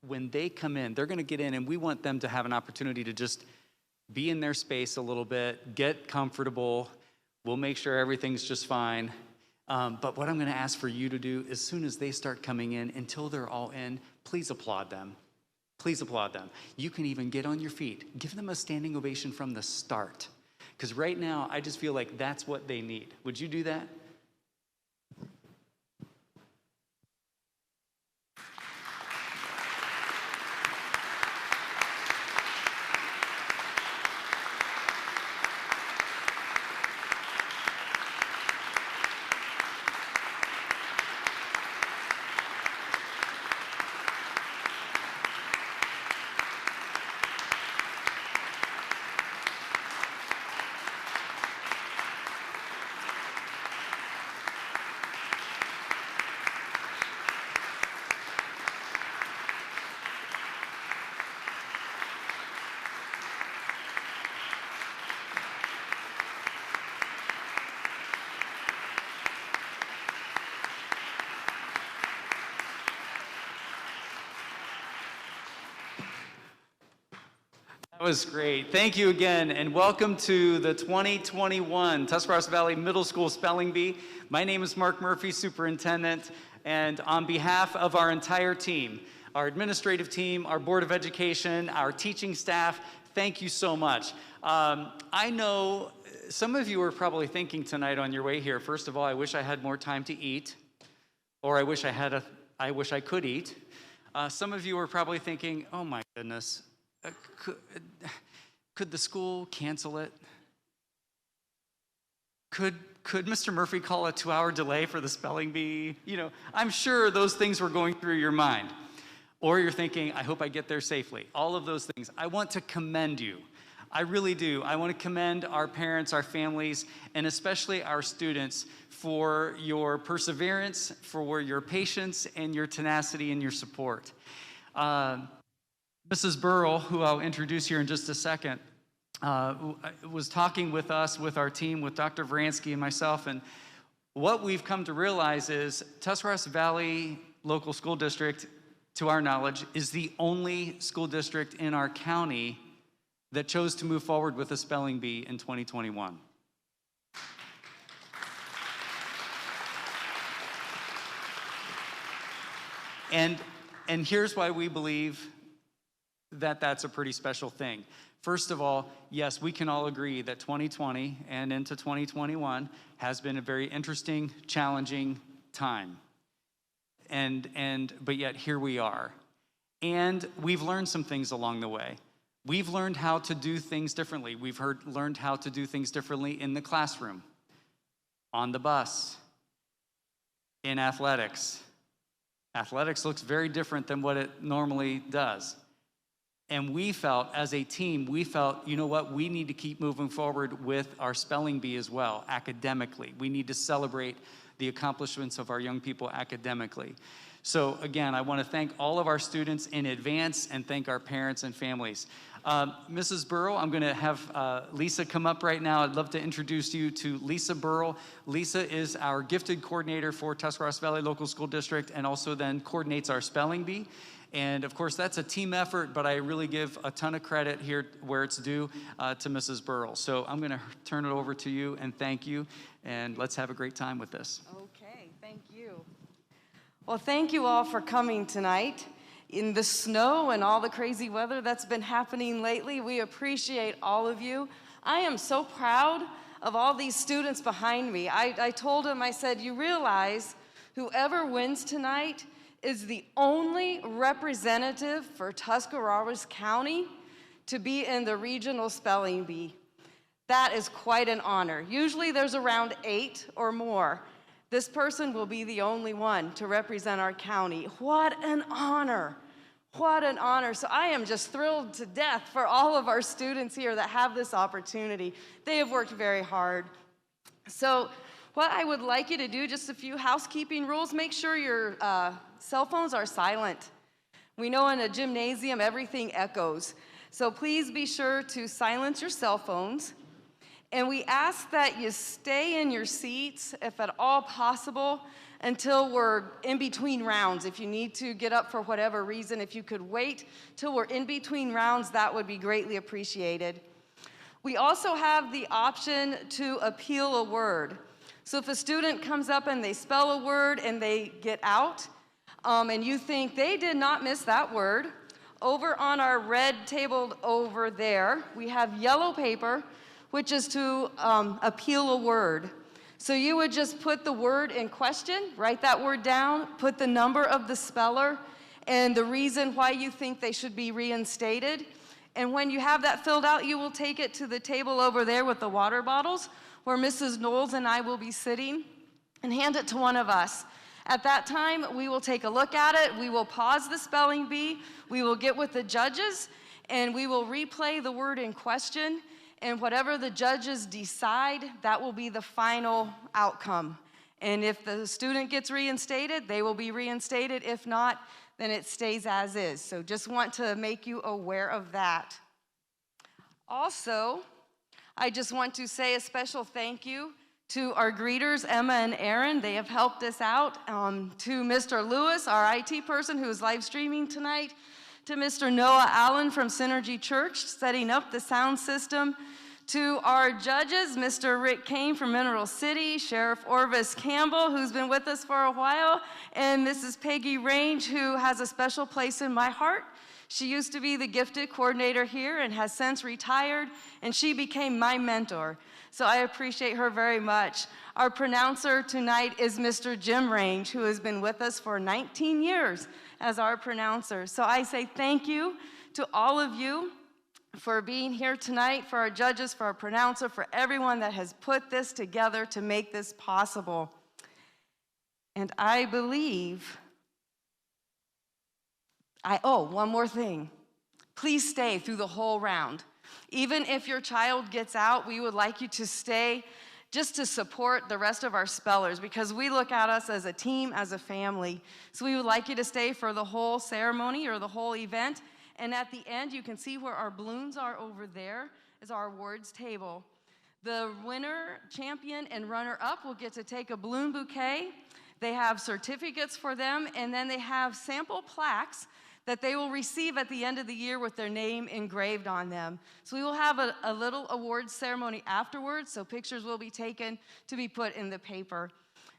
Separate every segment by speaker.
Speaker 1: when they come in, they're going to get in, and we want them to have an opportunity to just be in their space a little bit, get comfortable. We'll make sure everything's just fine. But what I'm going to ask for you to do, as soon as they start coming in, until they're all in, please applaud them. Please applaud them. You can even get on your feet. Give them a standing ovation from the start. Because right now, I just feel like that's what they need. Would you do that? That was great. Thank you again, and welcome to the 2021 Tuscarawas Valley Middle School Spelling Bee. My name is Mark Murphy, Superintendent, and on behalf of our entire team, our administrative team, our Board of Education, our teaching staff, thank you so much. I know some of you are probably thinking tonight on your way here, first of all, I wish I had more time to eat, or I wish I could eat. Some of you are probably thinking, oh my goodness, could the school cancel it? Could Mr. Murphy call a 2-hour delay for the spelling bee? You know, I'm sure those things were going through your mind. Or you're thinking, I hope I get there safely. All of those things. I want to commend you. I really do. I want to commend our parents, our families, and especially our students for your perseverance, for your patience, and your tenacity and your support. Mrs. Burrell, who I'll introduce here in just a second, was talking with us, with our team, with Dr. Varansky and myself, and what we've come to realize is Tuscarawas Valley Local School District, to our knowledge, is the only school district in our county that chose to move forward with a spelling bee in 2021. And here's why we believe that that's a pretty special thing. First of all, yes, we can all agree that 2020 and into 2021 has been a very interesting, challenging time. But yet here we are. And we've learned some things along the way. We've learned how to do things differently. We've learned how to do things differently in the classroom, on the bus, in athletics. Athletics looks very different than what it normally does. And we felt, as a team, you know what, we need to keep moving forward with our spelling bee as well, academically. We need to celebrate the accomplishments of our young people academically. So again, I want to thank all of our students in advance and thank our parents and families. Mrs. Burrell, I'm going to have Lisa come up right now. I'd love to introduce you to Lisa Burrell. Lisa is our gifted coordinator for Tuscarawas Valley Local School District and also then coordinates our spelling bee. And of course, that's a team effort, but I really give a ton of credit here where it's due to Mrs. Burrell. So I'm going to turn it over to you and thank you, and let's have a great time with this.
Speaker 2: Okay, thank you. Well, thank you all for coming tonight. In the snow and all the crazy weather that's been happening lately, we appreciate all of you. I am so proud of all these students behind me. I told them, I said, you realize whoever wins tonight is the only representative for Tuscarawas County to be in the regional spelling bee. That is quite an honor. Usually there's around 8 or more. This person will be the only one to represent our county. What an honor. What an honor. So I am just thrilled to death for all of our students here that have this opportunity. They have worked very hard. So what I would like you to do, just a few housekeeping rules, make sure your cell phones are silent. We know in a gymnasium everything echoes. So please be sure to silence your cell phones. And we ask that you stay in your seats, if at all possible, until we're in between rounds. If you need to get up for whatever reason, if you could wait till we're in between rounds, that would be greatly appreciated. We also have the option to appeal a word. So if a student comes up and they spell a word and they get out, and you think they did not miss that word, over on our red table over there, we have yellow paper, which is to appeal a word. So you would just put the word in question, write that word down, put the number of the speller, and the reason why you think they should be reinstated. And when you have that filled out, you will take it to the table over there with the water bottles, where Mrs. Knowles and I will be sitting, and hand it to one of us. At that time, we will take a look at it, we will pause the spelling bee, we will get with the judges, and we will replay the word in question, and whatever the judges decide, that will be the final outcome. And if the student gets reinstated, they will be reinstated. If not, then it stays as is. So just want to make you aware of that. Also, I just want to say a special thank you to our greeters, Emma and Aaron. They have helped us out. To Mr. Lewis, our IT person who is live streaming tonight. To Mr. Noah Allen from Synergy Church, setting up the sound system. To our judges, Mr. Rick Kane from Mineral City, Sheriff Orvis Campbell, who's been with us for a while, and Mrs. Peggy Range, who has a special place in my heart. She used to be the gifted coordinator here and has since retired, and she became my mentor. So I appreciate her very much. Our pronouncer tonight is Mr. Jim Range, who has been with us for 19 years as our pronouncer. So I say thank you to all of you for being here tonight, for our judges, for our pronouncer, for everyone that has put this together to make this possible. And I believe, one more thing. Please stay through the whole round. Even if your child gets out, we would like you to stay just to support the rest of our spellers, because we look at us as a team, as a family. So we would like you to stay for the whole ceremony or the whole event. And at the end, you can see where our balloons are over there is our awards table. The winner, champion, and runner-up will get to take a balloon bouquet. They have certificates for them, and then they have sample plaques that they will receive at the end of the year with their name engraved on them. So we will have a little awards ceremony afterwards, so pictures will be taken to be put in the paper.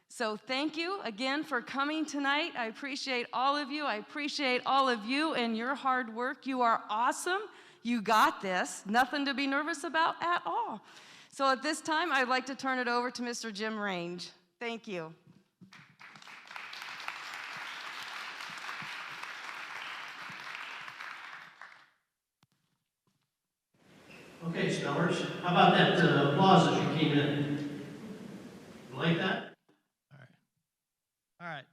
Speaker 2: So thank you again for coming tonight. I appreciate all of you. I appreciate all of you and your hard work. You are awesome. You got this. Nothing to be nervous about at all. So at this time, I'd like to turn it over to Mr. Jim Range. Thank you.
Speaker 3: Okay, spellers, how about that applause as you came in? You like that? All right.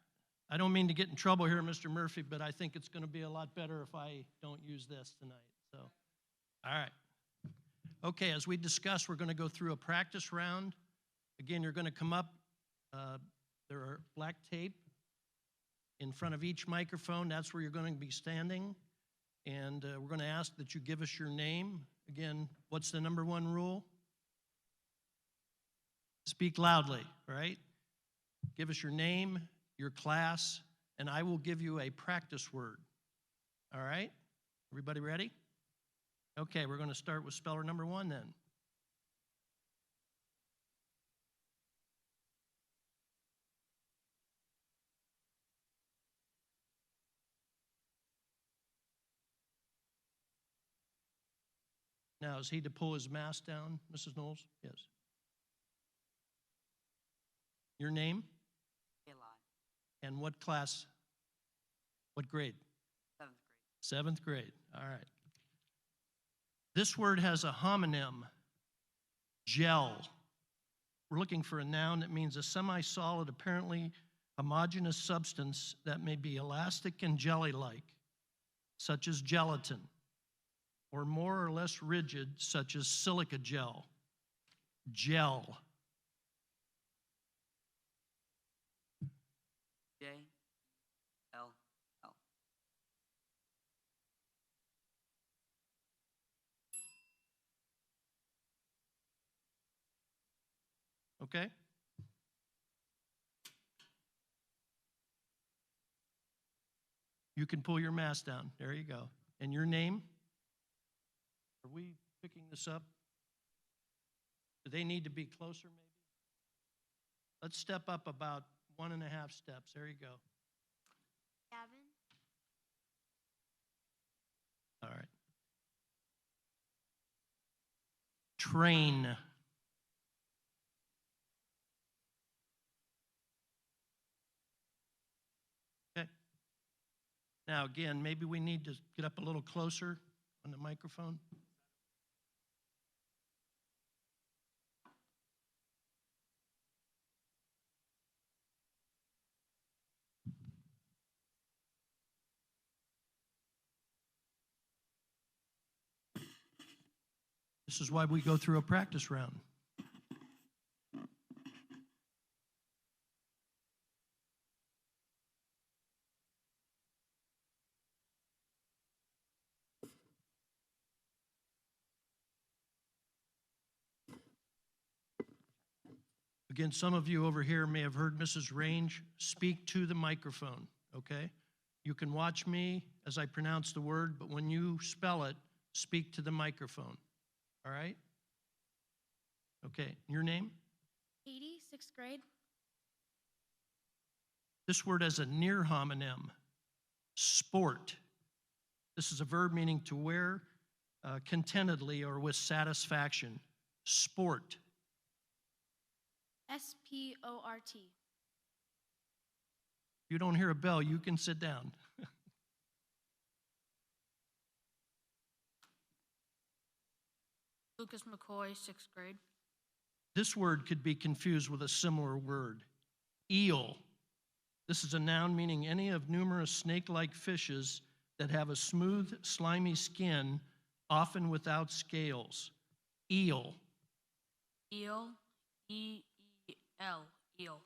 Speaker 3: I don't mean to get in trouble here, Mr. Murphy, but I think it's going to be a lot better if I don't use this tonight. So, all right. Okay, as we discussed, we're going to go through a practice round. Again, you're going to come up. There are black tape in front of each microphone. That's where you're going to be standing. And we're going to ask that you give us your name. Again, what's the number one rule? Speak loudly, right? Give us your name, your class, and I will give you a practice word. All right? Everybody ready? Okay, we're going to start with speller number one then. Now, is he to pull his mask down, Mrs. Knowles? Yes. Your name? And what class? What grade? 7th grade. 7th grade. All right. This word has a homonym, gel. We're looking for a noun that means a semi-solid, apparently homogeneous substance that may be elastic and jelly-like, such as gelatin, or more or less rigid, such as silica gel. Gel.
Speaker 4: J-L-L.
Speaker 3: okay? You can pull your mask down. There you go. And your name? Are we picking this up? Do they need to be closer, maybe? Let's step up about 1.5 steps. There you go.
Speaker 5: Gavin.
Speaker 3: All right. Train. Okay. Now, again, maybe we need to get up a little closer on the microphone. This is why we go through a practice round. Again, some of you over here may have heard Mrs. Range speak to the microphone, okay? You can watch me as I pronounce the word, but when you spell it, speak to the microphone, all right? Okay, your name?
Speaker 5: Katie, 6th grade.
Speaker 3: This word has a near homonym, sport. This is a verb meaning to wear contentedly or with satisfaction. Sport.
Speaker 5: SPORT.
Speaker 3: You don't hear a bell, you can sit down.
Speaker 5: Lucas McCoy, 6th grade.
Speaker 3: This word could be confused with a similar word, eel. This is a noun meaning any of numerous snake-like fishes that have a smooth, slimy skin, often without scales. Eel.
Speaker 5: Eel, E-E-L, eel.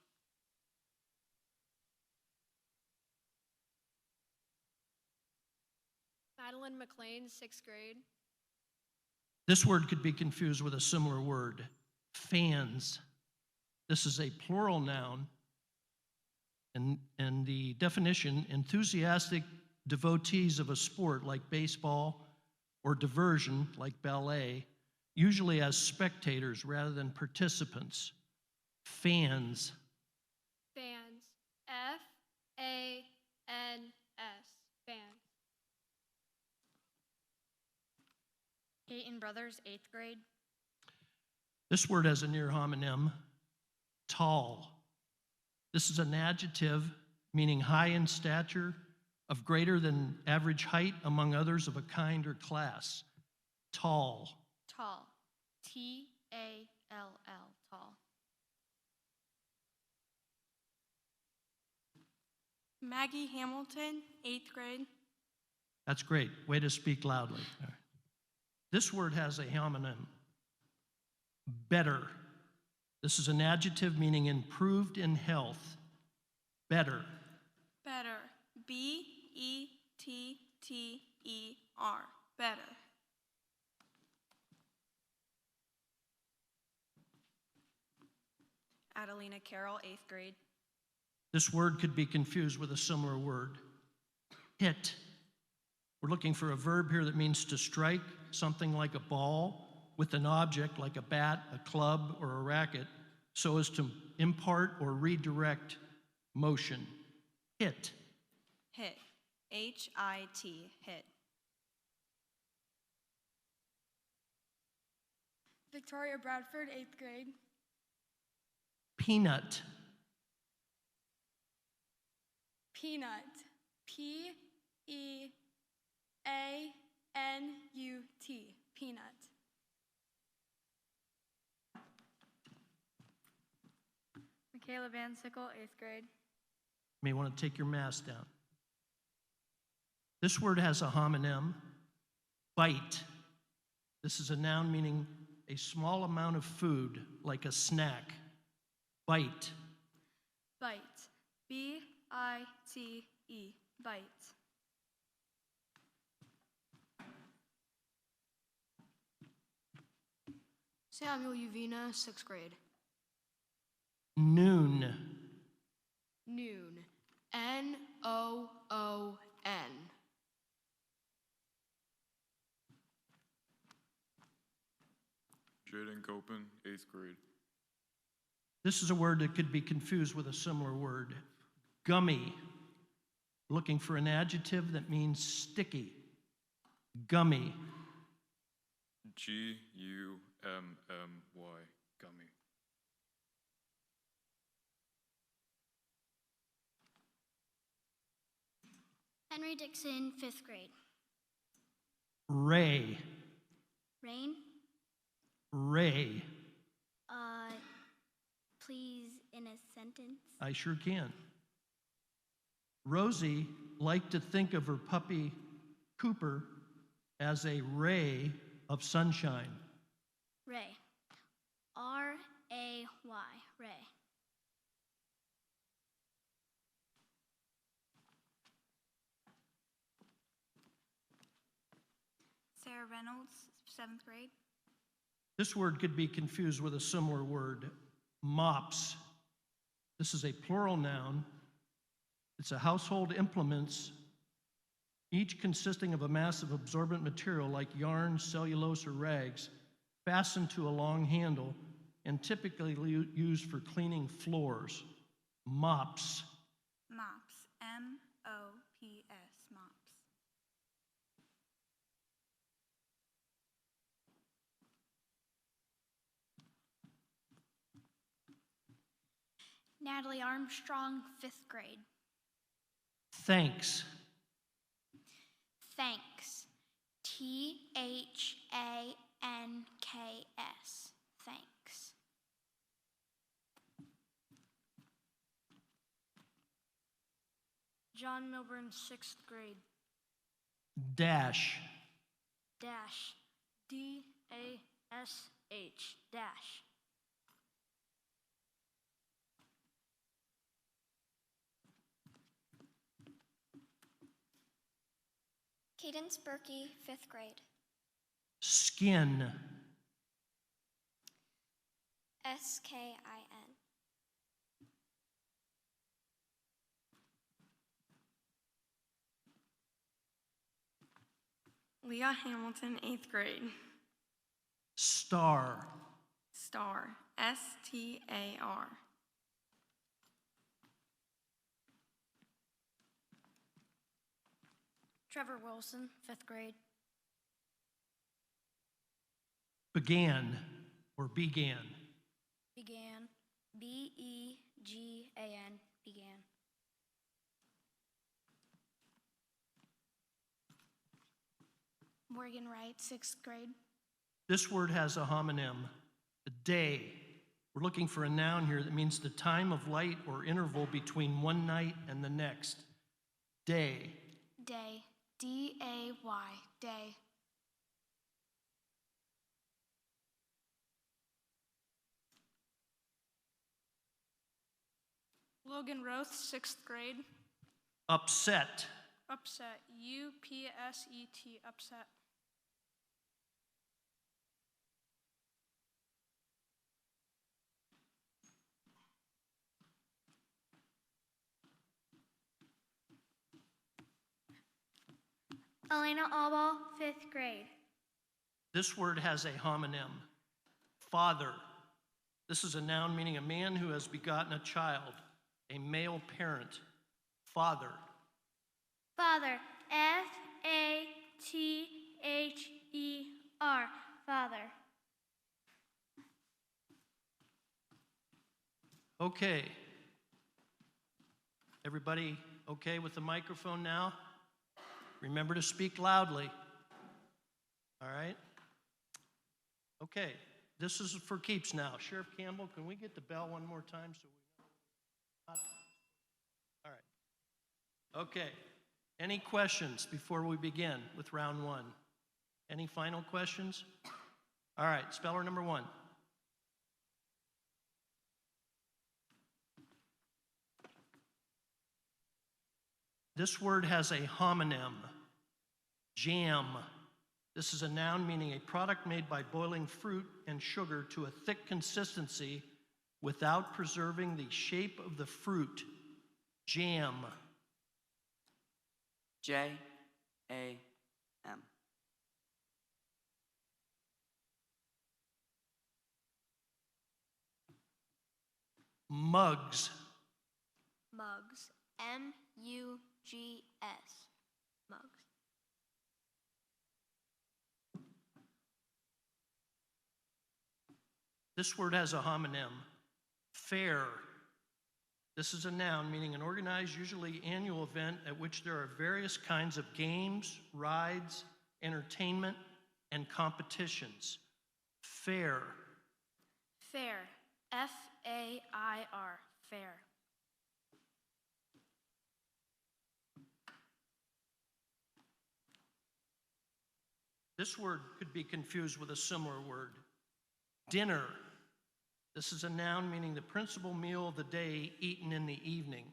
Speaker 6: Madeline McLean, 6th grade.
Speaker 3: This word could be confused with a similar word, fans. This is a plural noun, and the definition, enthusiastic devotees of a sport like baseball or diversion like ballet, usually as spectators rather than participants. Fans.
Speaker 6: Fans. F-A-N-S. Fans.
Speaker 5: Peyton Brothers, 8th grade.
Speaker 3: This word has a near homonym, tall. This is an adjective meaning high in stature, of greater than average height among others of a kind or class. Tall.
Speaker 5: Tall. T-A-L-L, tall.
Speaker 7: Maggie Hamilton, 8th grade.
Speaker 3: That's great. Way to speak loudly. All right. This word has a homonym, better. This is an adjective meaning improved in health. Better.
Speaker 7: Better. B-E-T-T-E-R. Better.
Speaker 8: Adelina Carroll, 8th grade.
Speaker 3: This word could be confused with a similar word, hit. We're looking for a verb here that means to strike something like a ball with an object like a bat, a club, or a racket, so as to impart or redirect motion. Hit.
Speaker 8: Hit. H-I-T. Hit.
Speaker 6: Victoria Bradford, 8th grade.
Speaker 3: Peanut.
Speaker 6: Peanut. P-E-A-N-U-T. Peanut. Michaela Van Sickle, 8th grade.
Speaker 3: You may want to take your mask down. This word has a homonym, bite. This is a noun meaning a small amount of food, like a snack. Bite.
Speaker 6: Bite. B-I-T-E. Bite.
Speaker 5: Samuel Uvina, 6th grade.
Speaker 3: Noon.
Speaker 5: Noon. Noon.
Speaker 9: Jaden Copen, 8th grade.
Speaker 3: This is a word that could be confused with a similar word. Gummy. Looking for an adjective that means sticky. Gummy.
Speaker 9: Gummy, gummy.
Speaker 5: Henry Dixon, 5th grade.
Speaker 3: Ray.
Speaker 5: Rain.
Speaker 3: Ray.
Speaker 5: Please in a sentence.
Speaker 3: I sure can. Rosie liked to think of her puppy Cooper as a ray of sunshine.
Speaker 5: Ray. Ray. Ray.
Speaker 6: Sarah Reynolds, 7th grade.
Speaker 3: This word could be confused with a similar word, mops. This is a plural noun. It's a household implements, each consisting of a mass of absorbent material like yarn, cellulose, or rags, fastened to a long handle and typically used for cleaning floors. Mops.
Speaker 6: Mops. M-O-P-S. Mops.
Speaker 5: Natalie Armstrong, 5th grade.
Speaker 3: Thanks.
Speaker 5: Thanks. Thanks. Thanks. John Milburn, 6th grade.
Speaker 3: Dash.
Speaker 5: Dash. D-A-S-H. Dash.
Speaker 10: Cadence Berkey, 5th grade.
Speaker 3: Skin.
Speaker 10: S-K-I-N.
Speaker 7: Leah Hamilton, 8th grade.
Speaker 3: Star.
Speaker 7: Star. S-T-A-R.
Speaker 5: Trevor Wilson, 5th grade.
Speaker 3: Began or began.
Speaker 5: Began. B-E-G-A-N. Began. Morgan Wright, 6th grade.
Speaker 3: This word has a homonym, a day. We're looking for a noun here that means the time of light or interval between one night and the next. Day.
Speaker 5: Day. D-A-Y. Day.
Speaker 7: Logan Roth, 6th grade.
Speaker 3: Upset.
Speaker 7: Upset. U-P-S-E-T. Upset.
Speaker 6: Elena Albal, 5th grade.
Speaker 3: This word has a homonym, father. This is a noun meaning a man who has begotten a child, a male parent. Father.
Speaker 6: Father. F-A-T-H-E-R. Father.
Speaker 3: Okay. Everybody okay with the microphone now? Remember to speak loudly. All right? Okay, this is for keeps now. Sheriff Campbell, can we get the bell one more time so we know? All right. Okay, any questions before we begin with round one? Any final questions? All right, speller number one. This word has a homonym, jam. This is a noun meaning a product made by boiling fruit and sugar to a thick consistency without preserving the shape of the fruit. Jam.
Speaker 4: Jam.
Speaker 3: Mugs.
Speaker 5: Mugs. Mugs. Mugs.
Speaker 3: This word has a homonym. Fair. This is a noun meaning an organized, usually annual event at which there are various kinds of games, rides, entertainment, and competitions. Fair.
Speaker 5: Fair. Fair. Fair.
Speaker 3: This word could be confused with a similar word. Dinner. This is a noun meaning the principal meal of the day eaten in the evening.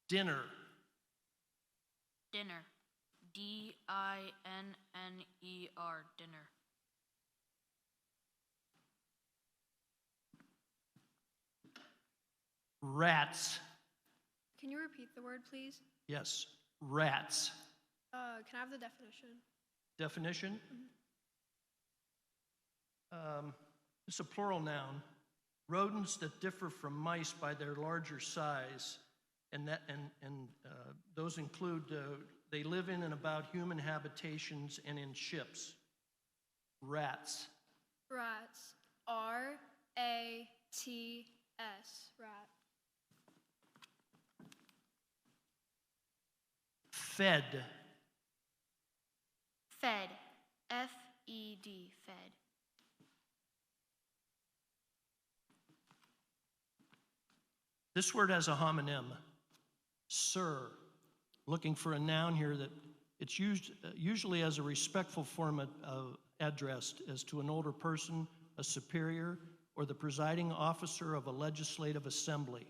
Speaker 3: Dinner.
Speaker 6: Dinner. Dinner. Dinner.
Speaker 3: Rats.
Speaker 6: Can you repeat the word, please?
Speaker 3: Yes, rats.
Speaker 6: Can I have the definition?
Speaker 3: Definition? It's a plural noun. Rodents that differ from mice by their larger size, and those include they live in and about human habitations and in ships. Rats.
Speaker 6: Rats. Rats. Rat.
Speaker 3: Fed.
Speaker 5: Fed. Fed. Fed.
Speaker 3: This word has a homonym. Sir. Looking for a noun here that it's used usually as a respectful form of address as to an older person, a superior, or the presiding officer of a legislative assembly.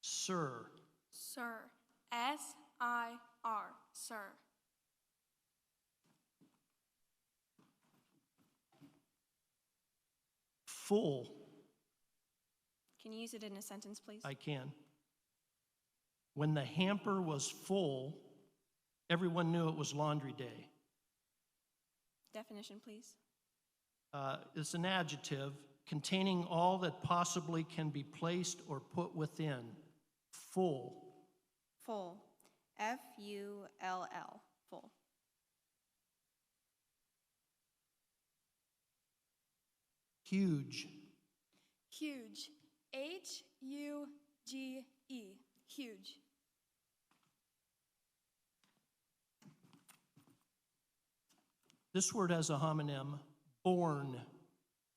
Speaker 3: Sir.
Speaker 7: Sir. S-I-R. Sir.
Speaker 3: Full.
Speaker 8: Can you use it in a sentence, please?
Speaker 3: I can. When the hamper was full, everyone knew it was laundry day.
Speaker 8: Definition, please.
Speaker 3: It's an adjective containing all that possibly can be placed or put within. Full.
Speaker 8: Full. F-U-L-L. Full.
Speaker 3: Huge.
Speaker 7: Huge. H-U-G-E. Huge.
Speaker 3: This word has a homonym. Born.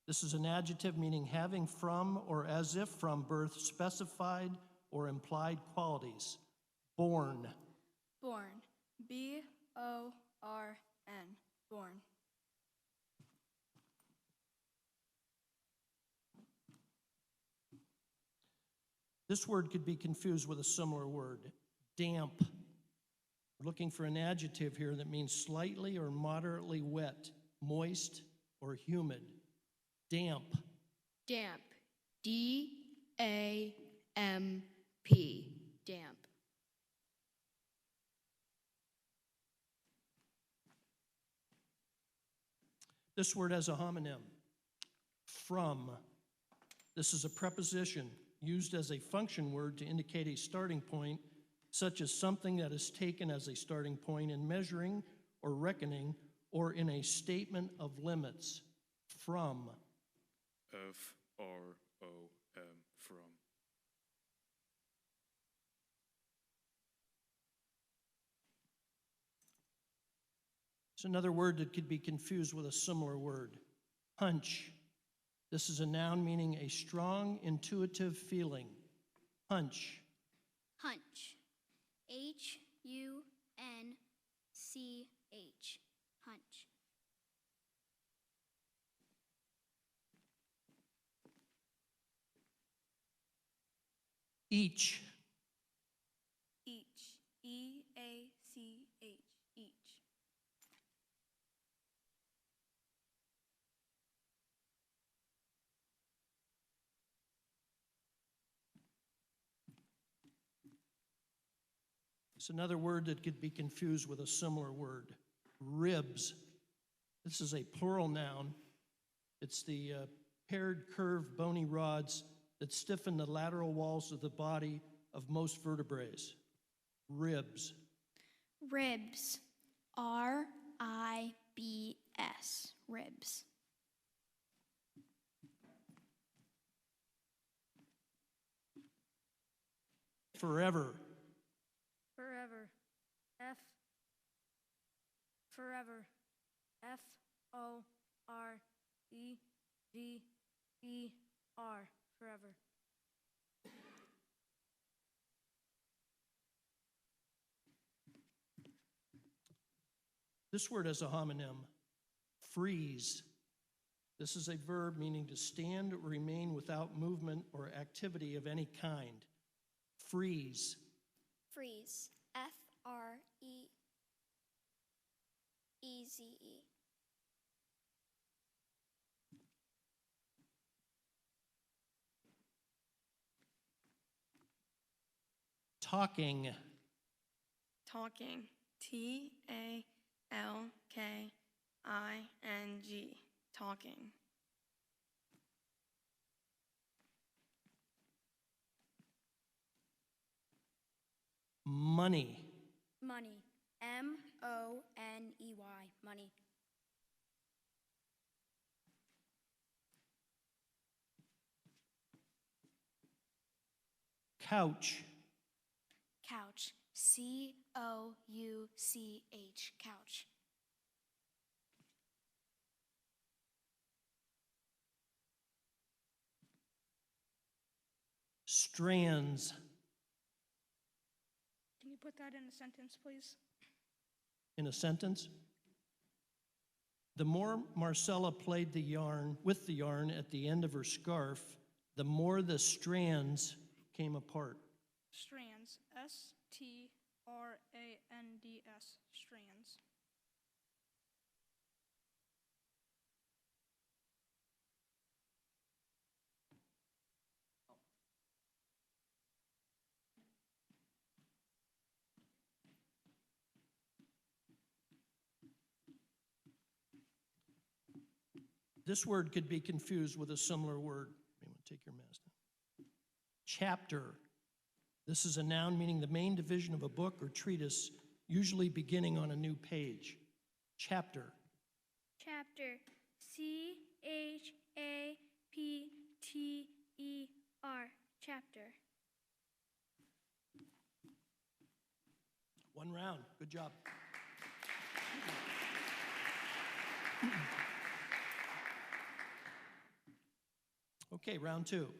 Speaker 3: This is an adjective meaning having from or as if from birth specified or implied qualities. Born.
Speaker 7: Born. B-O-R-N. Born.
Speaker 3: This word could be confused with a similar word. Damp. We're looking for an adjective here that means slightly or moderately wet, moist, or humid. Damp.
Speaker 5: Damp. D-A-M-P. Damp.
Speaker 3: This word has a homonym. From. This is a preposition used as a function word to indicate a starting point, such as something that is taken as a starting point in measuring or reckoning or in a statement of limits. From.
Speaker 9: F-R-O-M. From.
Speaker 3: It's another word that could be confused with a similar word. Hunch. This is a noun meaning a strong, intuitive feeling. Hunch.
Speaker 5: Hunch. H-U-N-C-H. Hunch.
Speaker 3: Each.
Speaker 7: Each. E-A-C-H. Each.
Speaker 3: It's another word that could be confused with a similar word. Ribs. This is a plural noun. It's the paired, curved, bony rods that stiffen the lateral walls of the body of most vertebrates. Ribs.
Speaker 5: Ribs. R-I-B-S. Ribs.
Speaker 3: Forever.
Speaker 6: Forever. F. Forever. F-O-R-E-V-E-R. Forever.
Speaker 3: This word has a homonym. Freeze. This is a verb meaning to stand or remain without movement or activity of any kind. Freeze.
Speaker 10: Freeze. F-R-E-E-Z-E.
Speaker 3: Talking.
Speaker 6: Talking. T-A-L-K-I-N-G. Talking.
Speaker 3: Money.
Speaker 5: Money. M-O-N-E-Y. Money.
Speaker 3: Couch.
Speaker 5: Couch. C-O-U-C-H. Couch.
Speaker 3: Strands.
Speaker 6: Can you put that in a sentence, please?
Speaker 3: In a sentence? The more Marcella played the yarn with the yarn at the end of her scarf, the more the strands came apart.
Speaker 6: Strands. S-T-R-A-N-D-S. Strands.
Speaker 3: This word could be confused with a similar word. You want to take your mask down. Chapter. This is a noun meaning the main division of a book or treatise, usually beginning on a new page. Chapter.
Speaker 6: Chapter. C-H-A-P-T-E-R. Chapter.
Speaker 3: One round. Good job. Okay, round two.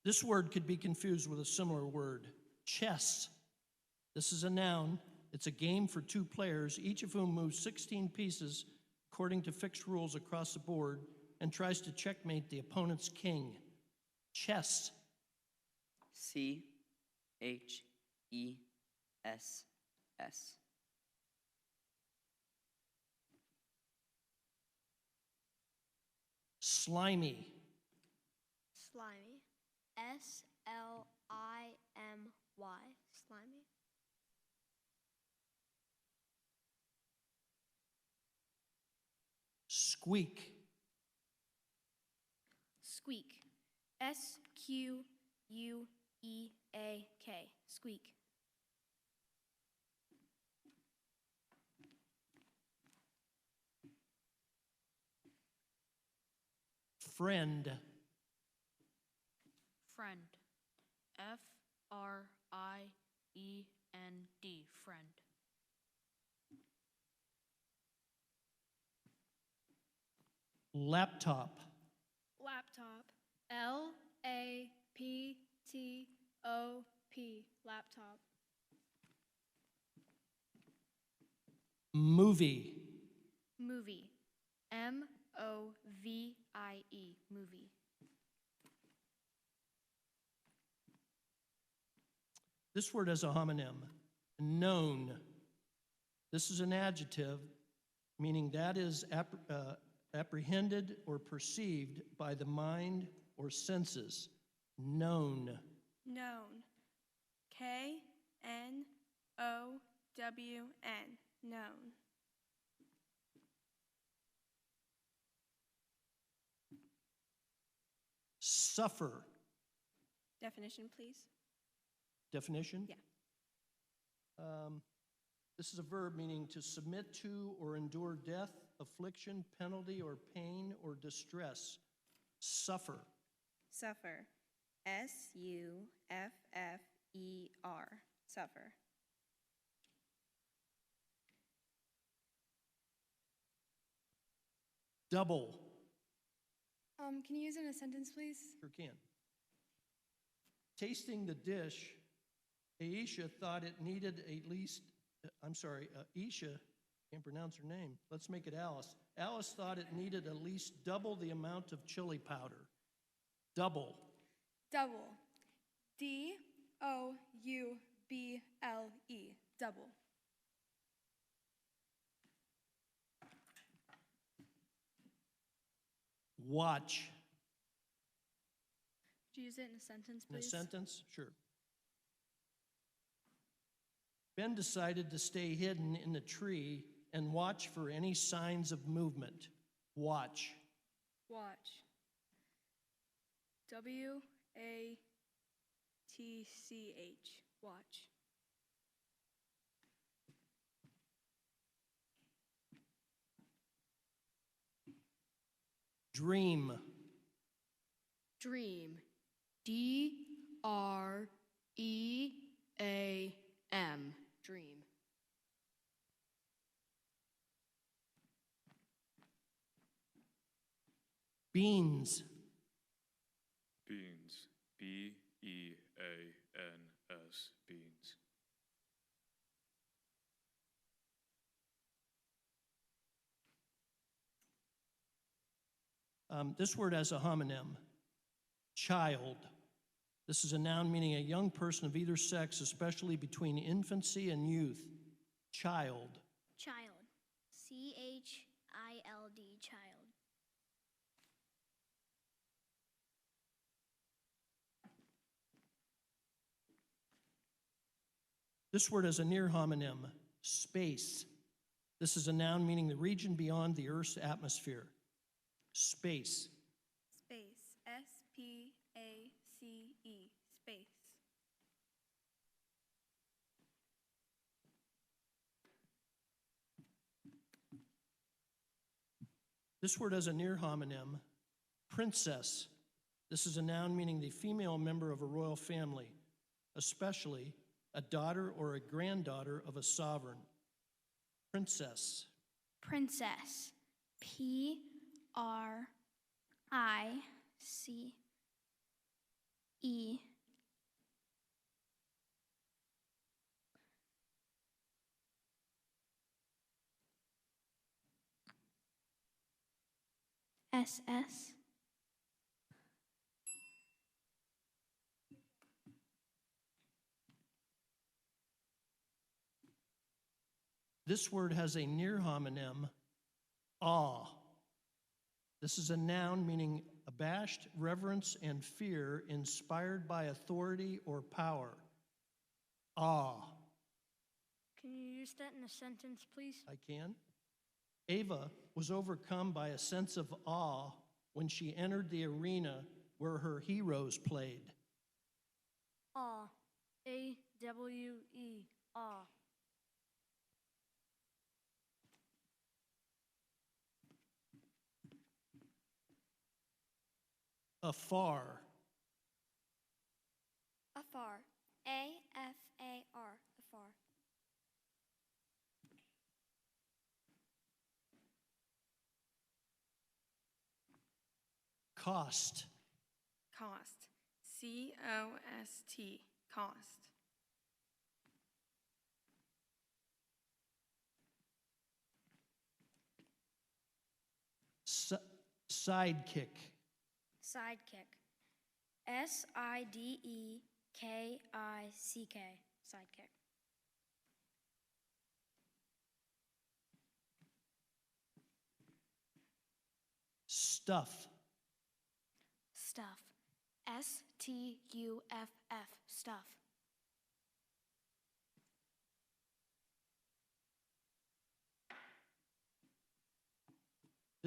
Speaker 3: This word could be confused with a similar word. Chess. This is a noun. It's a game for two players, each of whom moves 16 pieces according to fixed rules across the board and tries to checkmate the opponent's king. Chess.
Speaker 4: C-H-E-S-S.
Speaker 3: Slimy.
Speaker 5: Slimy. S-L-I-M-Y. Slimy.
Speaker 3: Squeak.
Speaker 5: Squeak. S-Q-U-E-A-K. Squeak.
Speaker 3: Friend.
Speaker 11: Friend. F-R-I-E-N-D. Friend.
Speaker 3: Laptop.
Speaker 6: Laptop. L-A-P-T-O-P. Laptop.
Speaker 3: Movie.
Speaker 5: Movie. M-O-V-I-E. Movie.
Speaker 3: This word has a homonym. Known. This is an adjective, meaning that is apprehended or perceived by the mind or senses. Known.
Speaker 7: Known. K-N-O-W-N. Known.
Speaker 3: Suffer.
Speaker 7: Definition, please.
Speaker 3: Definition?
Speaker 7: Yeah.
Speaker 3: This is a verb meaning to submit to or endure death, affliction, penalty, or pain or distress. Suffer.
Speaker 4: Suffer. S-U-F-F-E-R. Suffer.
Speaker 3: Double.
Speaker 6: Can you use it in a sentence, please?
Speaker 3: Sure can. Tasting the dish, Aisha thought it needed Aisha, can't pronounce her name. Let's make it Alice. Alice thought it needed at least double the amount of chili powder. Double.
Speaker 6: Double. D-O-U-B-L-E. Double.
Speaker 3: Watch.
Speaker 6: Could you use it in a sentence,
Speaker 3: In a
Speaker 6: please?
Speaker 3: sentence? Sure. Ben decided to stay hidden in the tree and watch for any signs of movement. Watch.
Speaker 6: Watch. W-A-T-C-H. Watch.
Speaker 3: Dream.
Speaker 11: Dream. D-R-E-A-M. Dream.
Speaker 3: Beans.
Speaker 9: Beans. B-E-A-N-S. Beans.
Speaker 3: This word has a homonym. Child. This is a noun meaning a young person of either sex, especially between infancy and youth. Child.
Speaker 5: Child. C-H-I-L-D. Child.
Speaker 3: This word has a near homonym. Space. This is a noun meaning the region beyond the Earth's atmosphere. Space.
Speaker 7: Space. S-P-A-C-E. Space.
Speaker 3: This word has a near homonym. Princess. This is a noun meaning the female member of a royal family, especially a daughter or a granddaughter of a sovereign. Princess.
Speaker 5: Princess. P-R-I-C-E. S-S.
Speaker 3: This word has a near homonym. Awe. This is a noun meaning abashed reverence and fear inspired by authority or power. Awe.
Speaker 11: Can you use that in a sentence, please?
Speaker 3: I can. Ava was overcome by a sense of awe when she entered the arena where her heroes played.
Speaker 11: Awe. A-W-E. Awe.
Speaker 3: Afar.
Speaker 10: Afar. A-F-A-R. Afar.
Speaker 3: Cost.
Speaker 7: Cost. C-O-S-T. Cost.
Speaker 3: Sidekick.
Speaker 11: Sidekick. S-I-D-E-K-I-C-K. Sidekick.
Speaker 3: Stuff.
Speaker 11: Stuff. S-T-U-F-F. Stuff.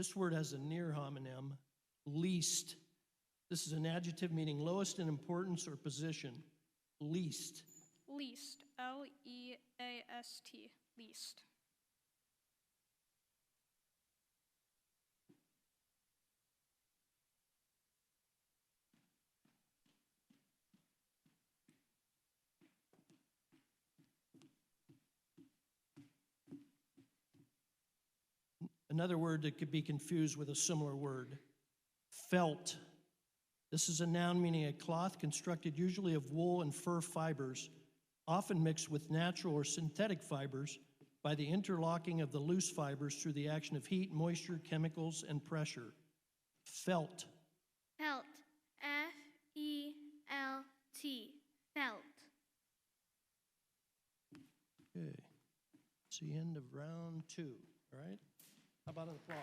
Speaker 3: This word has a near homonym, least. This is an adjective meaning lowest in importance or position. Least.
Speaker 4: Least. Least. Least.
Speaker 3: Another word that could be confused with a similar word, felt. This is a noun meaning a cloth constructed usually of wool and fur fibers, often mixed with natural or synthetic fibers by the interlocking of the loose fibers through the action of heat, moisture, chemicals, and pressure. Felt.
Speaker 5: Felt. F-E-L-T. Felt.
Speaker 3: Okay, it's the end of round 2, all right? How about an applause?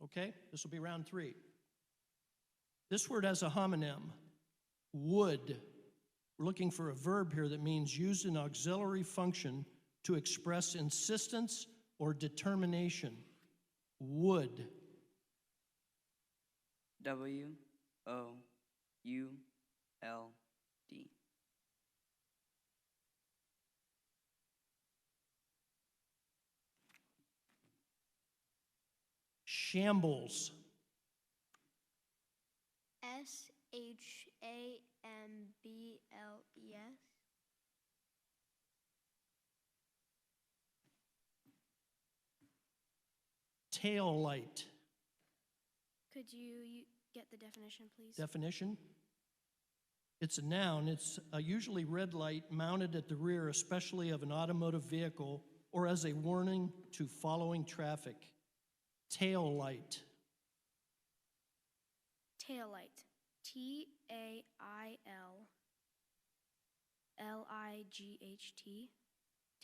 Speaker 3: Okay, this will be round 3. This word has a homonym, would. We're looking for a verb here that means used in auxiliary function to express insistence or determination. Would.
Speaker 12: W-O-U-L-D.
Speaker 3: Shambles.
Speaker 5: S-H-A-M-B-L-E-S.
Speaker 3: Tail light.
Speaker 8: Could you get the definition, please?
Speaker 3: Definition? It's a noun. It's a usually red light mounted at the rear, especially of an automotive vehicle, or as a warning to following traffic. Tail light.
Speaker 8: Tail light. T-A-I-L-L-I-G-H-T.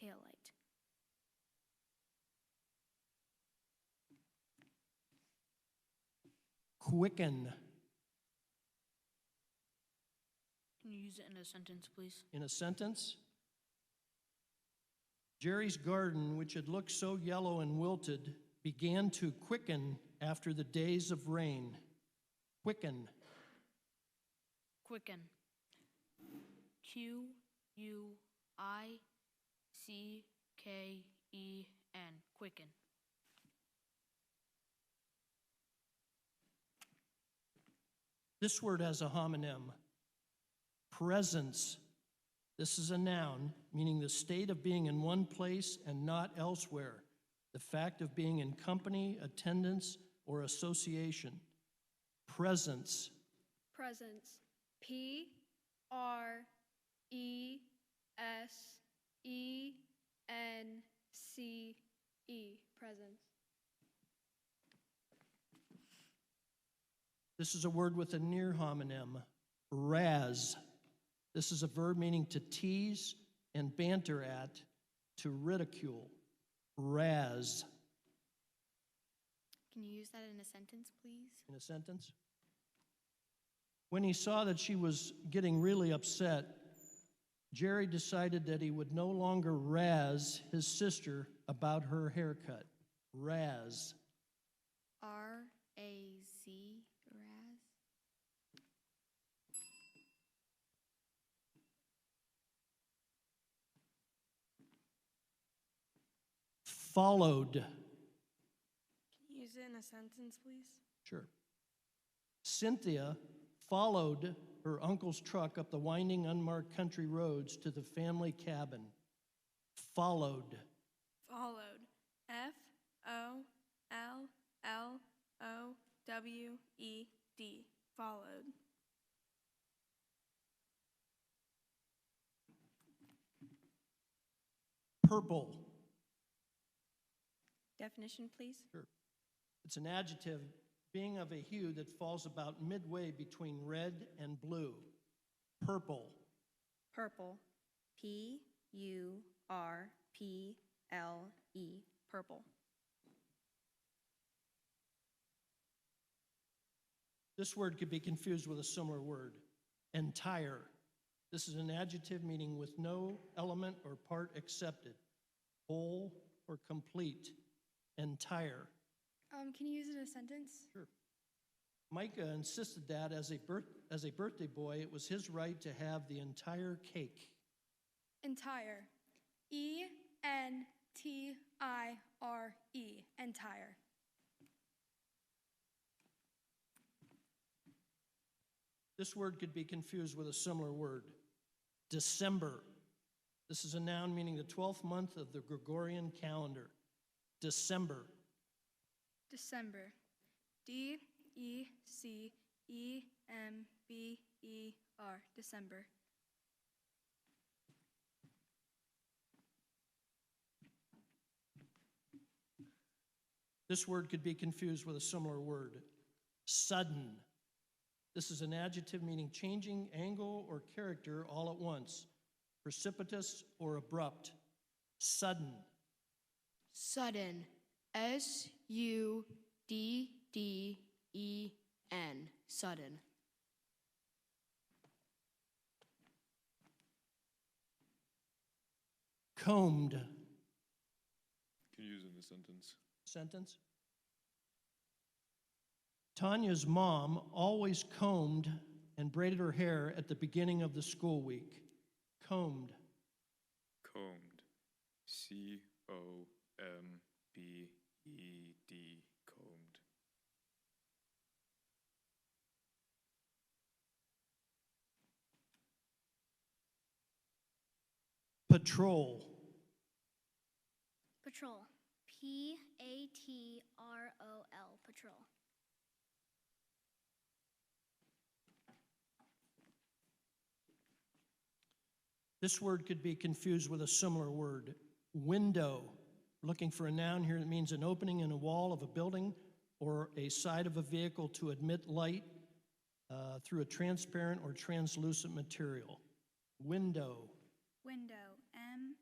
Speaker 8: Tail light.
Speaker 3: Quicken.
Speaker 11: Can you use it in a sentence, please?
Speaker 3: In a sentence, Jerry's garden, which had looked so yellow and wilted, began to quicken after the days of rain. Quicken.
Speaker 11: Quicken. Q-U-I-C-K-E-N. Quicken.
Speaker 3: This word has a homonym, presence. This is a noun, meaning the state of being in one place and not elsewhere, the fact of being in company, attendance, or association. Presence.
Speaker 6: Presence. P-R-E-S-E-N-C-E. Presence.
Speaker 3: This is a word with a near homonym, razz. This is a verb meaning to tease and banter at, to ridicule. Razz.
Speaker 8: Can you use that in a sentence, please?
Speaker 3: In a sentence? When he saw that she was getting really upset, Jerry decided that he would no longer razz his sister about her haircut. Razz.
Speaker 8: R-A-Z. Raz.
Speaker 3: Followed.
Speaker 7: Can you use it in a sentence, please?
Speaker 3: Sure. Cynthia followed her uncle's truck up the winding, unmarked country roads to the family cabin. Followed.
Speaker 7: Followed. F-O-L-L-O-W-E-D. Followed.
Speaker 3: Purple.
Speaker 8: Definition, please.
Speaker 3: Sure. It's an adjective being of a hue that falls about midway between red and blue. Purple.
Speaker 8: Purple. P-U-R-P-L-E. Purple.
Speaker 3: This word could be confused with a similar word. Entire. This is an adjective meaning with no element or part accepted. Whole or complete. Entire.
Speaker 6: Can you use it in a sentence?
Speaker 3: Sure. Micah insisted that as a birthday boy, it was his right to have the entire cake.
Speaker 6: Entire. E-N-T-I-R-E. Entire.
Speaker 3: This word could be confused with a similar word. December. This is a noun meaning the 12th month of the Gregorian calendar. December.
Speaker 6: December. D-E-C-E-M-B-E-R. December.
Speaker 3: This word could be confused with a similar word. Sudden. This is an adjective meaning changing angle or character all at once. Precipitous or abrupt. Sudden.
Speaker 11: Sudden. S-U-D-D-E-N. Sudden.
Speaker 3: Combed.
Speaker 9: Can you use it in a sentence?
Speaker 3: Sentence. Tanya's mom always combed and braided her hair at the beginning of the school week. Combed.
Speaker 9: Combed. C-O-M-B-E-D. Combed.
Speaker 3: Patrol.
Speaker 5: Patrol. P-A-T-R-O-L. Patrol.
Speaker 3: This word could be confused with a similar word. Window. Looking for a noun here that means an opening in a wall of a building or a side of a vehicle to admit light through a transparent or translucent material. Window.
Speaker 4: Window. M-W-I-N-D-O-W.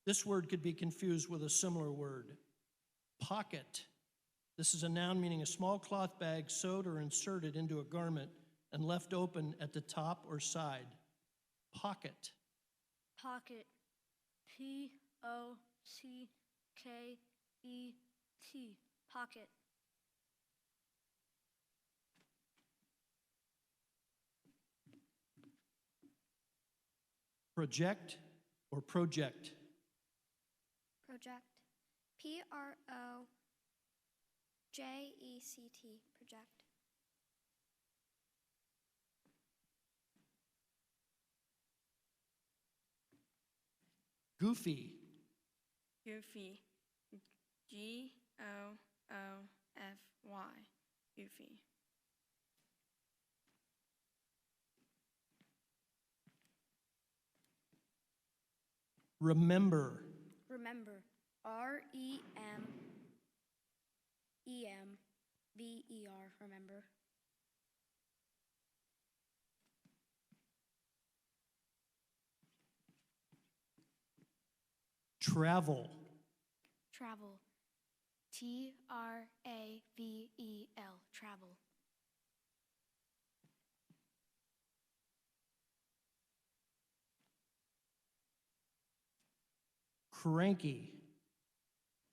Speaker 3: This word could be confused with a similar word. Pocket. This is a noun meaning a small cloth bag sewed or inserted into a garment and left open at the top or side. Pocket.
Speaker 11: Pocket. P-O-C-K-E-T. Pocket.
Speaker 3: Project or project.
Speaker 10: Project. P-R-O-J-E-C-T. Project.
Speaker 3: Goofy.
Speaker 7: Goofy. G-O-O-F-Y. Goofy.
Speaker 3: Remember.
Speaker 11: Remember. R-E-M-E-M-B-E-R. Remember.
Speaker 3: Travel.
Speaker 11: Travel. T-R-A-V-E-L. Travel.
Speaker 3: Cranky.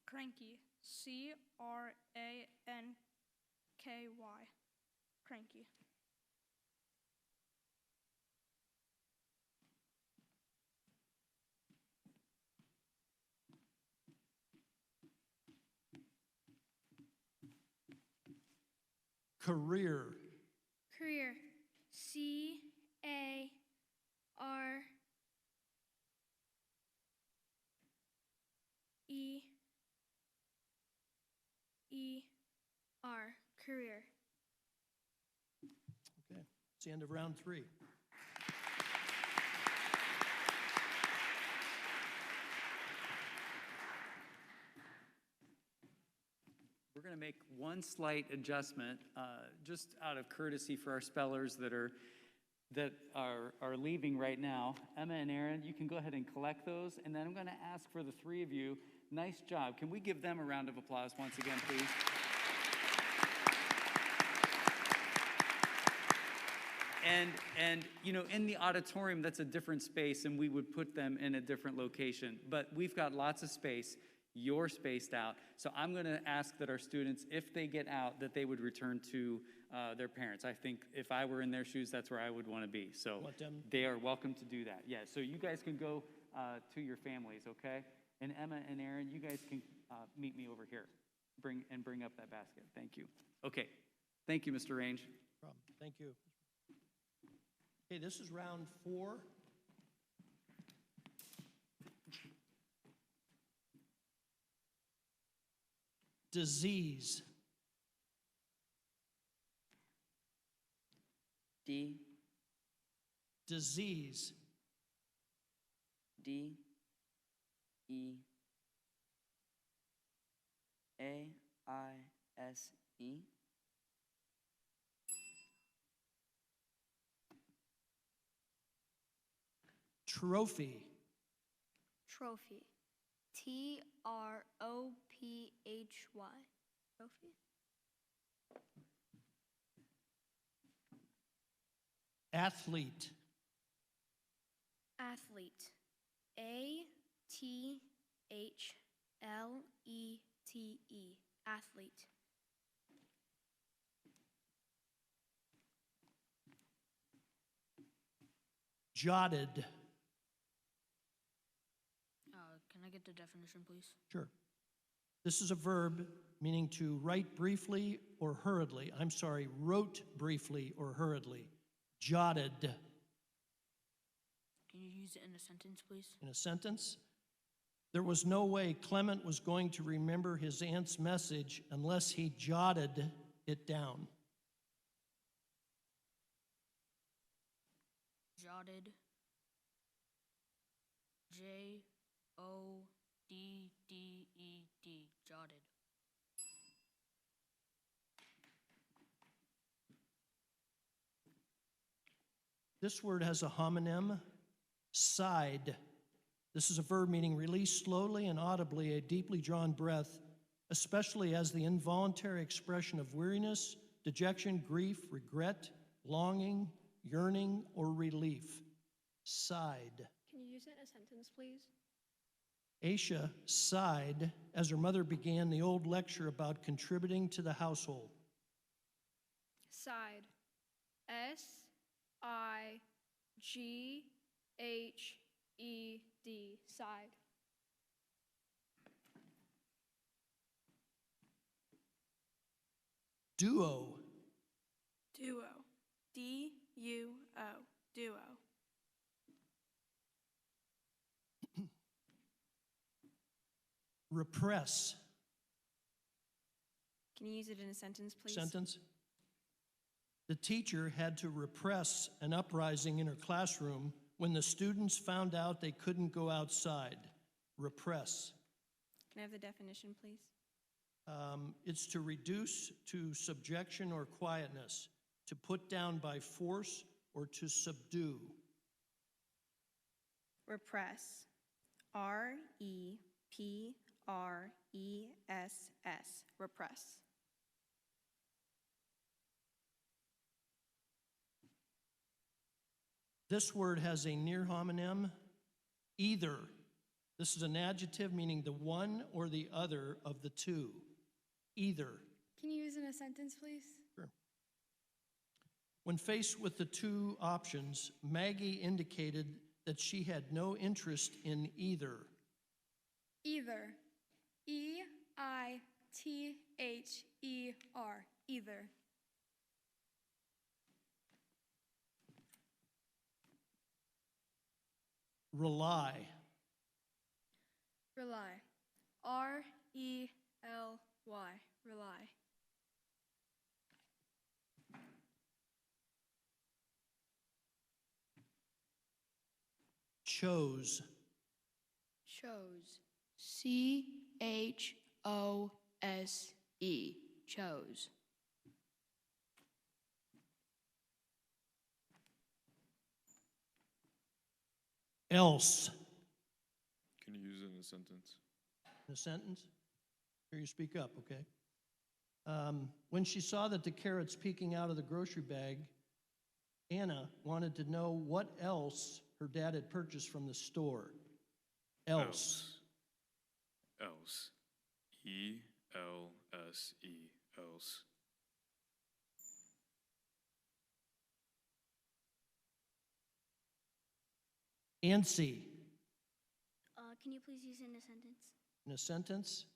Speaker 7: Cranky. C-R-A-N-K-Y. Cranky.
Speaker 3: Career.
Speaker 5: Career. C-A-R E-E-R. Career.
Speaker 3: Okay, it's the end of round 3.
Speaker 1: We're going to make one slight adjustment, just out of courtesy for our spellers that are that are leaving right now. Emma and Aaron, you can go ahead and collect those, and then I'm going to ask for the three of you. Nice job. Can we give them a round of applause once again, please? And you know, in the auditorium, that's a different space, and we would put them in a different location. But we've got lots of space. You're spaced out. So I'm going to ask that our students, if they get out, that they would return to their parents. I think if I were in their shoes, that's where I would want to be. So they are welcome to do that. Yeah, so you guys can go to your families, okay? And Emma and Aaron, you guys can meet me over here. Bring up that basket. Thank you. Okay. Thank you, Mr. Range.
Speaker 3: No problem. Thank you. Okay, this is round 4. Disease.
Speaker 12: D.
Speaker 3: Disease.
Speaker 12: D. E. A. I. S. E.
Speaker 3: Trophy.
Speaker 11: Trophy. Trophy. Trophy.
Speaker 3: Athlete.
Speaker 11: Athlete. A-T-H-L-E-T-E. Athlete.
Speaker 3: Jotted.
Speaker 6: Can I get the definition, please?
Speaker 3: Sure. This is a verb meaning to write briefly or hurriedly. I'm sorry, wrote briefly or hurriedly. Jotted.
Speaker 6: Can you use it in a sentence, please?
Speaker 3: In a sentence, there was no way Clement was going to remember his aunt's message unless he jotted it down.
Speaker 6: Jotted. J-O-D-D-E-D. Jotted.
Speaker 3: This word has a homonym, sighed. This is a verb meaning release slowly and audibly a deeply drawn breath, especially as the involuntary expression of weariness, dejection, grief, regret, longing, yearning, or relief. Sighed.
Speaker 10: Can you use it in a sentence, please?
Speaker 3: Aisha sighed as her mother began the old lecture about contributing to the household.
Speaker 7: Side. S-I-G-H-E-D. Side.
Speaker 3: Duo.
Speaker 7: Duo. D-U-O. Duo.
Speaker 3: Repress.
Speaker 8: Can you use it in a sentence, please?
Speaker 3: Sentence. The teacher had to repress an uprising in her classroom when the students found out they couldn't go outside. Repress.
Speaker 8: Can I have the definition, please?
Speaker 3: It's to reduce to subjection or quietness, to put down by force or to subdue.
Speaker 8: Repress. R-E-P-R-E-S-S. Repress.
Speaker 3: This word has a near homonym, either. This is an adjective meaning the one or the other of the two. Either.
Speaker 7: Can you use it in a sentence, please?
Speaker 3: Sure. When faced with the two options, Maggie indicated that she had no interest in either.
Speaker 7: Either. E-I-T-H-E-R. Either.
Speaker 3: Rely.
Speaker 7: Rely. R-E-L-Y. Rely.
Speaker 3: Chose.
Speaker 6: Chose. C-H-O-S-E. Chose.
Speaker 3: Else.
Speaker 9: Can you use it in a sentence?
Speaker 3: In a sentence? Here, you speak up, okay? When she saw that the carrots peeking out of the grocery bag, Anna wanted to know what else her dad had purchased from the store. Else.
Speaker 9: Else. E-L-S-E. Else.
Speaker 3: Antsy.
Speaker 5: Can you please use it in a sentence?
Speaker 3: In a sentence?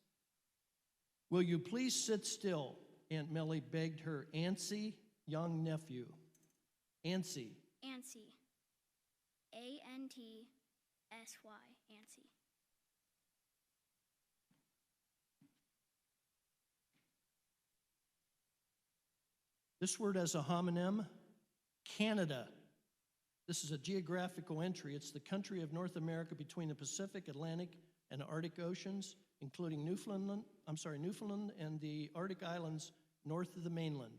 Speaker 3: Will you please sit still? Aunt Millie begged her antsy young nephew. Antsy.
Speaker 5: Antsy. A-N-T-S-Y. Antsy.
Speaker 3: This word has a homonym, Canada. This is a geographical entry. It's the country of North America between the Pacific, Atlantic, and Arctic Oceans, including Newfoundland and the Arctic Islands north of the mainland.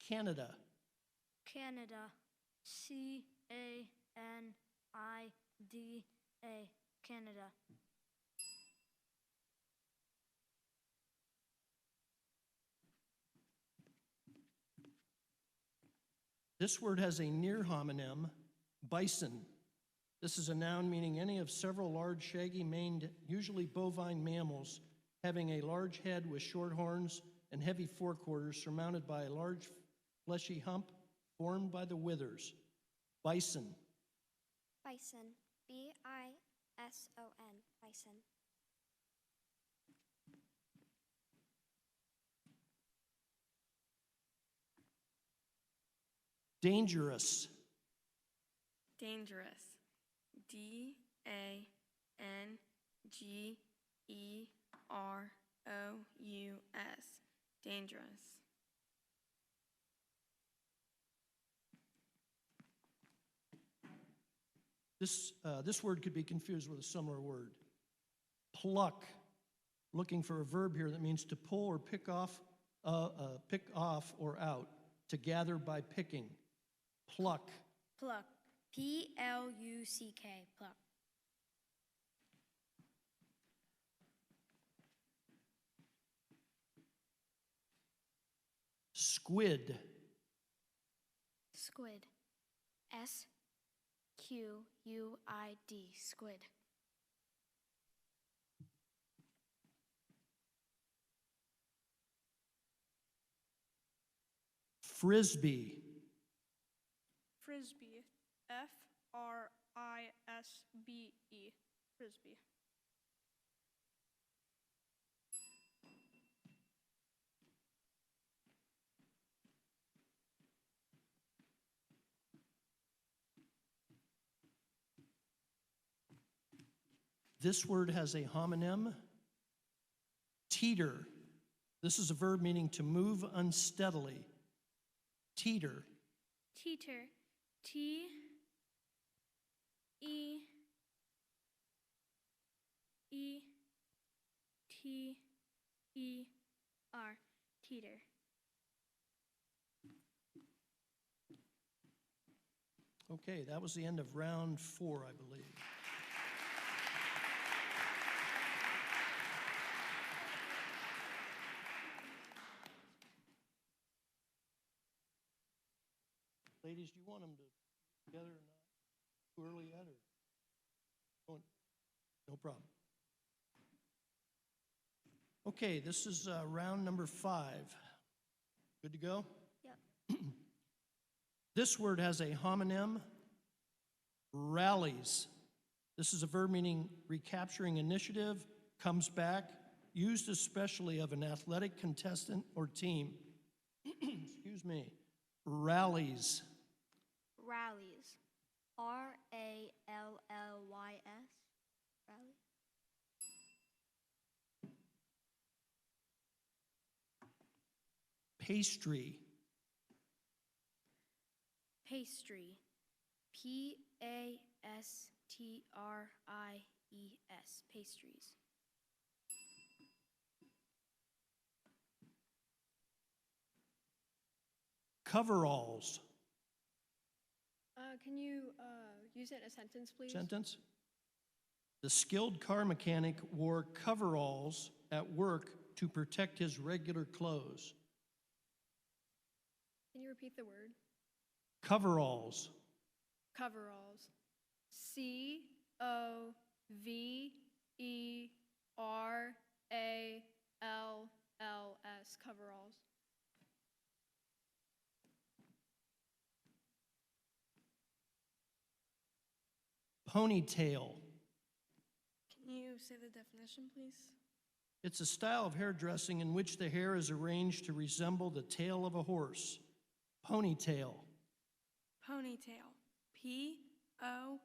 Speaker 3: Canada.
Speaker 11: Canada. C-A-N-I-D-A. Canada.
Speaker 3: This word has a near homonym, bison. This is a noun meaning any of several large, shaggy-maned, usually bovine mammals having a large head with short horns and heavy forequarters surmounted by a large, fleshy hump formed by the withers. Bison.
Speaker 5: Bison. B-I-S-O-N. Bison.
Speaker 3: Dangerous.
Speaker 7: Dangerous. D-A-N-G-E-R-O-U-S. Dangerous.
Speaker 3: This word could be confused with a similar word. Pluck. Looking for a verb here that means to pull or pick off or out. To gather by picking. Pluck.
Speaker 11: Pluck. P-L-U-C-K. Pluck.
Speaker 3: Squid.
Speaker 5: Squid. S-Q-U-I-D. Squid.
Speaker 3: Frisbee.
Speaker 7: Frisbee. F-R-I-S-B-E. Frisbee.
Speaker 3: This word has a homonym, teeter. This is a verb meaning to move unsteadily. Teeter.
Speaker 5: Teeter. T E E T E R. Teeter.
Speaker 3: Okay, that was the end of round 4, I believe. Ladies, do you want them to together or not? Too early yet, or? No problem. Okay, this is round number 5. Good to go?
Speaker 5: Yep.
Speaker 3: This word has a homonym, rallies. This is a verb meaning recapturing initiative, comes back, used especially of an athletic contestant or team. Excuse me. Rallies.
Speaker 11: Rallies. R-A-L-L-Y-S. Rally.
Speaker 3: Pastry.
Speaker 11: Pastry. P-A-S-T-R-I-E-S. Pastries.
Speaker 3: Coveralls.
Speaker 10: Can you use it in a sentence, please?
Speaker 3: Sentence? The skilled car mechanic wore coveralls at work to protect his regular clothes.
Speaker 10: Can you repeat the word?
Speaker 3: Coveralls.
Speaker 10: Coveralls. Coveralls. Coveralls.
Speaker 3: Ponytail.
Speaker 7: Can you say the definition, please?
Speaker 3: It's a style of hairdressing in which the hair is arranged to resemble the tail of a horse. Ponytail.
Speaker 7: Ponytail. Ponytail.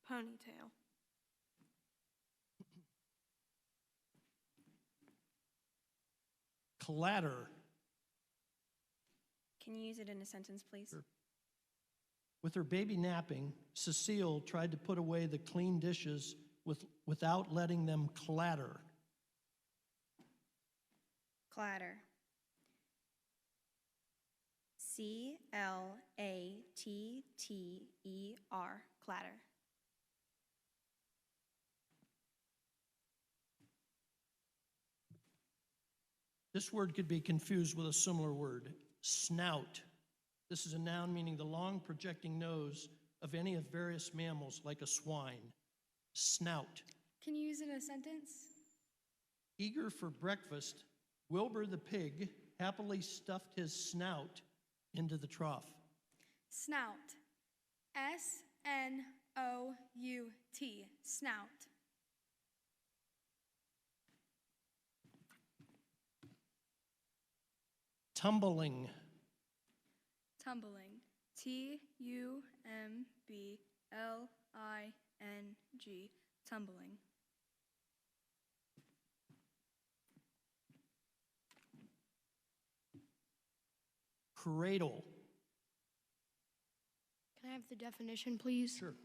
Speaker 7: Ponytail.
Speaker 3: Clatter.
Speaker 8: Can you use it in a sentence, please?
Speaker 3: Sure. With her baby napping, Cecile tried to put away the clean dishes without letting them clatter.
Speaker 8: Clatter. Clatter. Clatter.
Speaker 3: This word could be confused with a similar word, snout. This is a noun meaning the long projecting nose of any of various mammals, like a swine. Snout.
Speaker 6: Can you use it in a sentence?
Speaker 3: Eager for breakfast, Wilbur the pig happily stuffed his snout into the trough.
Speaker 6: Snout. S-N-O-U-T. Snout.
Speaker 3: Tumbling.
Speaker 6: Tumbling. T-U-M-B-L-I-N-G. Tumbling.
Speaker 3: Cradle.
Speaker 10: Can I have the definition, please?
Speaker 3: Sure.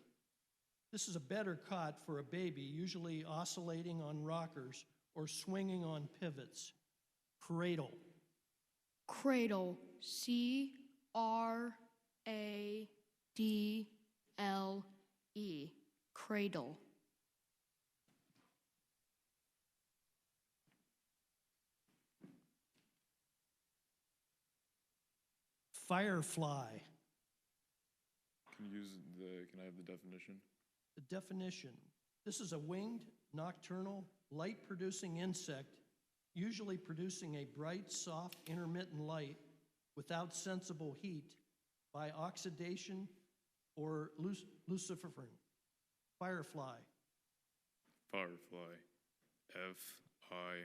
Speaker 3: This is a better cot for a baby, usually oscillating on rockers or swinging on pivots. Cradle.
Speaker 10: Cradle. C-R-A-D-L-E. Cradle.
Speaker 3: Firefly.
Speaker 9: Can I have the definition?
Speaker 3: The definition. This is a winged, nocturnal, light-producing insect, usually producing a bright, soft, intermittent light without sensible heat by oxidation or luciferin. Firefly.
Speaker 9: Firefly. F-I-R-E-F-L-Y.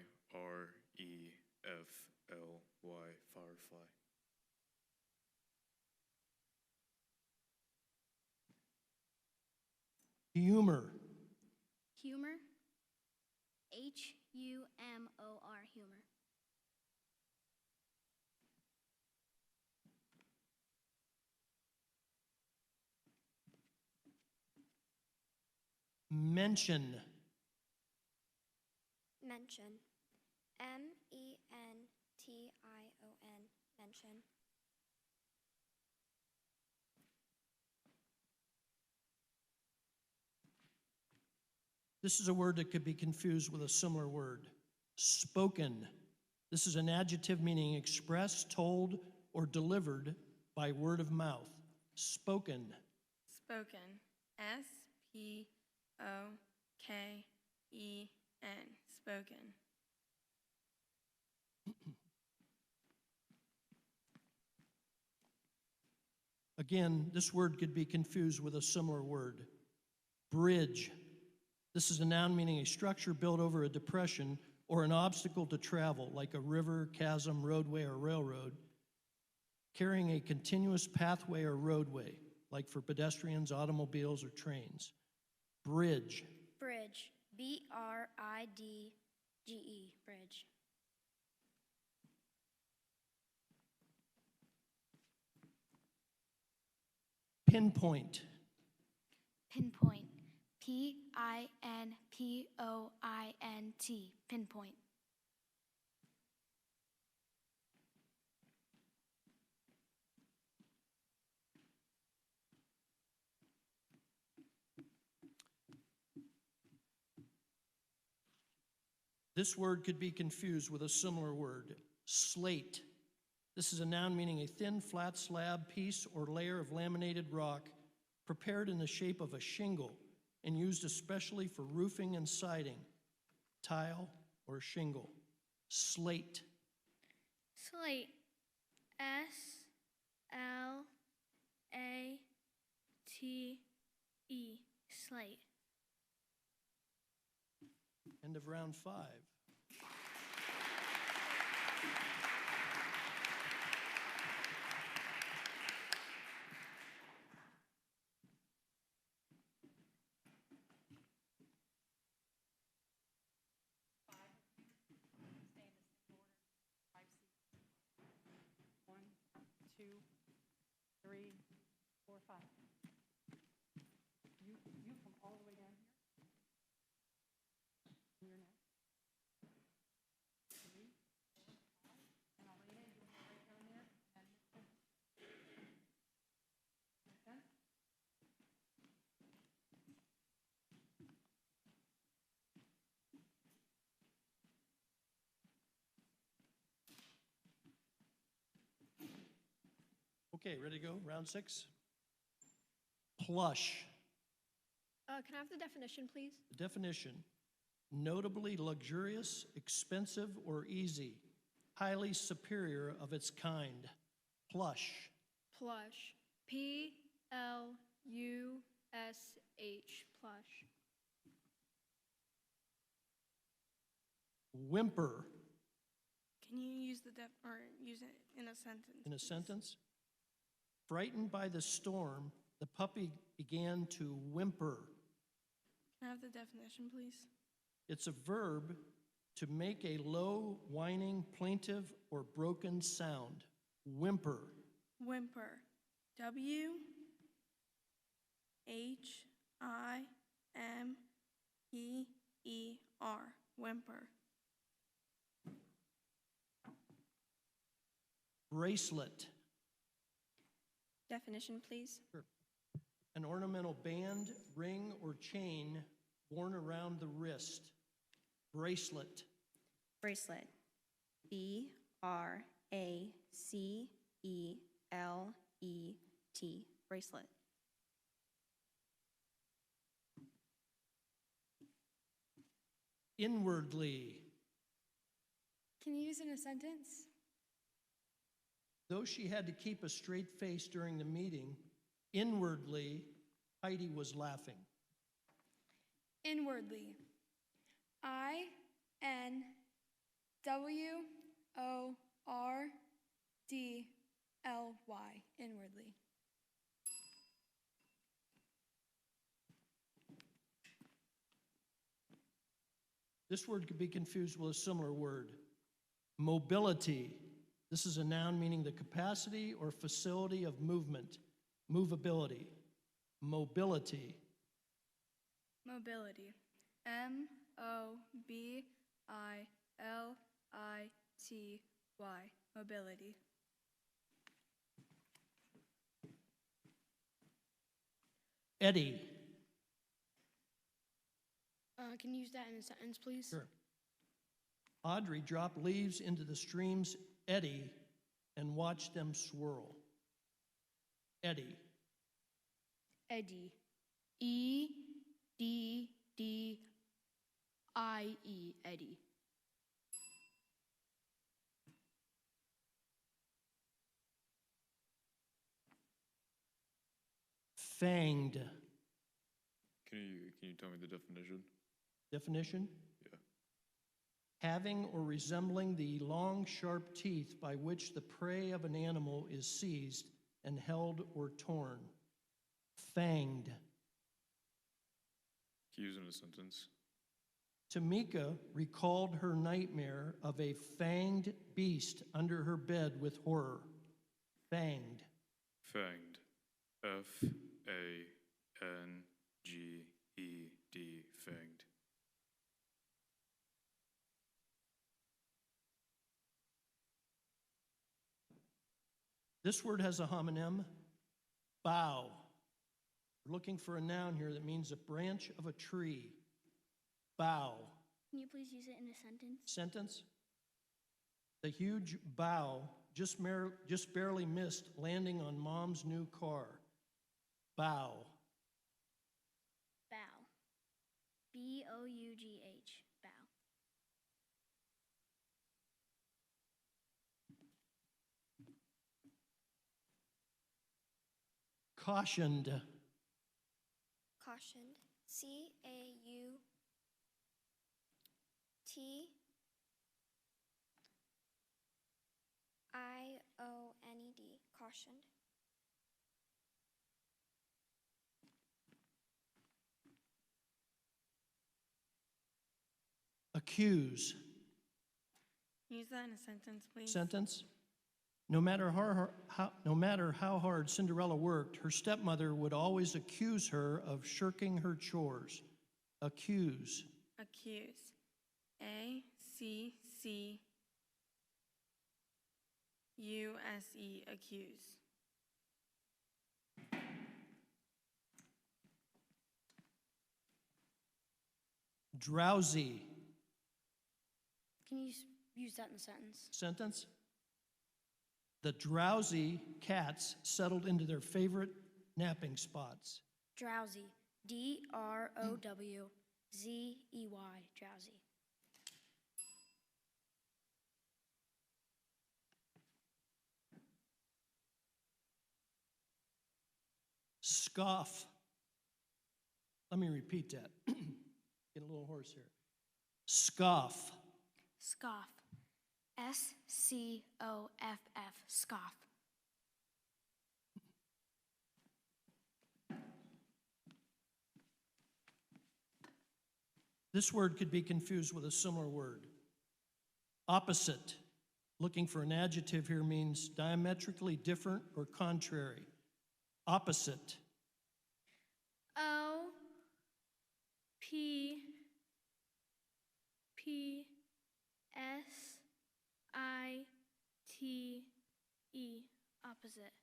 Speaker 9: Firefly.
Speaker 3: Humor.
Speaker 11: Humor. H-U-M-O-R. Humor.
Speaker 3: Mention.
Speaker 11: Mention. M-E-N-T-I-O-N. Mention.
Speaker 3: This is a word that could be confused with a similar word. Spoken. This is an adjective meaning expressed, told, or delivered by word of mouth. Spoken.
Speaker 7: Spoken. S-P-O-K-E-N. Spoken.
Speaker 3: Again, this word could be confused with a similar word. Bridge. This is a noun meaning a structure built over a depression or an obstacle to travel, like a river, chasm, roadway, or railroad, carrying a continuous pathway or roadway, like for pedestrians, automobiles, or trains. Bridge.
Speaker 11: Bridge. B-R-I-D-G-E. Bridge.
Speaker 3: Pinpoint.
Speaker 11: Pinpoint. P-I-N-P-O-I-N-T. Pinpoint.
Speaker 3: This word could be confused with a similar word, slate. This is a noun meaning a thin, flat slab, piece, or layer of laminated rock prepared in the shape of a shingle and used especially for roofing and siding, tile or shingle. Slate.
Speaker 5: Slate. S-L-A-T-E. Slate.
Speaker 3: End of round 5. Okay, ready to go? Round 6. Plush.
Speaker 6: Can I have the definition, please?
Speaker 3: The definition, notably luxurious, expensive, or easy, highly superior of its kind. Plush.
Speaker 6: Plush. P-L-U-S-H. Plush.
Speaker 3: Whimper.
Speaker 7: Can you use use it in a sentence?
Speaker 3: In a
Speaker 7: please?
Speaker 3: sentence? Frightened by the storm, the puppy began to whimper.
Speaker 7: Can I have the definition, please?
Speaker 3: It's a verb to make a low, whining, plaintive, or broken sound. Whimper.
Speaker 7: Whimper. W-H-I-M-P-E-R. Whimper.
Speaker 3: Bracelet.
Speaker 8: Definition, please.
Speaker 3: Sure. An ornamental band, ring, or chain worn around the wrist. Bracelet.
Speaker 8: Bracelet. B-R-A-C-E-L-E-T. Bracelet.
Speaker 3: Inwardly.
Speaker 6: Can you use it in a sentence?
Speaker 3: Though she had to keep a straight face during the meeting, inwardly, Heidi was laughing.
Speaker 6: Inwardly. I-N-W-O-R-D-L-Y. Inwardly.
Speaker 3: This word could be confused with a similar word, mobility. This is a noun meaning the capacity or facility of movement, movability, mobility.
Speaker 6: Mobility. M-O-B-I-L-I-T-Y. Mobility.
Speaker 3: Eddy.
Speaker 10: Can you use that in a sentence, please?
Speaker 3: Sure. Audrey dropped leaves into the stream's eddy and watched them swirl. Eddy.
Speaker 10: Eddy. E-D-D-I-E. Eddy.
Speaker 3: Fanged.
Speaker 9: Can you tell me the definition?
Speaker 3: Definition?
Speaker 9: Yeah.
Speaker 3: Having or resembling the long, sharp teeth by which the prey of an animal is seized and held or torn. Fanged.
Speaker 9: Can you use it in a sentence?
Speaker 3: Tamika recalled her nightmare of a fanged beast under her bed with horror. Fanged.
Speaker 9: Fanged. F-A-N-G-E-D. Fanged.
Speaker 3: This word has a homonym, bough. We're looking for a noun here that means a branch of a tree. Bough.
Speaker 5: Can you please use it in a sentence?
Speaker 3: Sentence. The huge bow just barely missed landing on Mom's new car. Bow.
Speaker 5: Bow. B-O-U-G-H. Bow.
Speaker 3: Cautioned.
Speaker 11: Cautioned. C-A-U-T. I-O-N-E-D. Cautioned.
Speaker 3: Accuse.
Speaker 7: Use that in a sentence, please.
Speaker 3: Sentence. No matter how hard Cinderella worked, her stepmother would always accuse her of shirking her chores. Accuse.
Speaker 7: Accuse. A-C-C-U-S-E. Accuse.
Speaker 3: Drowsy.
Speaker 10: Can you use that in a sentence?
Speaker 3: Sentence. The drowsy cats settled into their favorite napping spots.
Speaker 10: Drowsy. D-R-O-W-Z-E-Y. Drowsy.
Speaker 3: Scoff. Let me repeat that. Get a little hoarse here. Scoff.
Speaker 10: Scoff. S-C-O-F-F. Scoff.
Speaker 3: This word could be confused with a similar word. Opposite. Looking for an adjective here means diametrically different or contrary. Opposite.
Speaker 6: O P P S I T E. Opposite.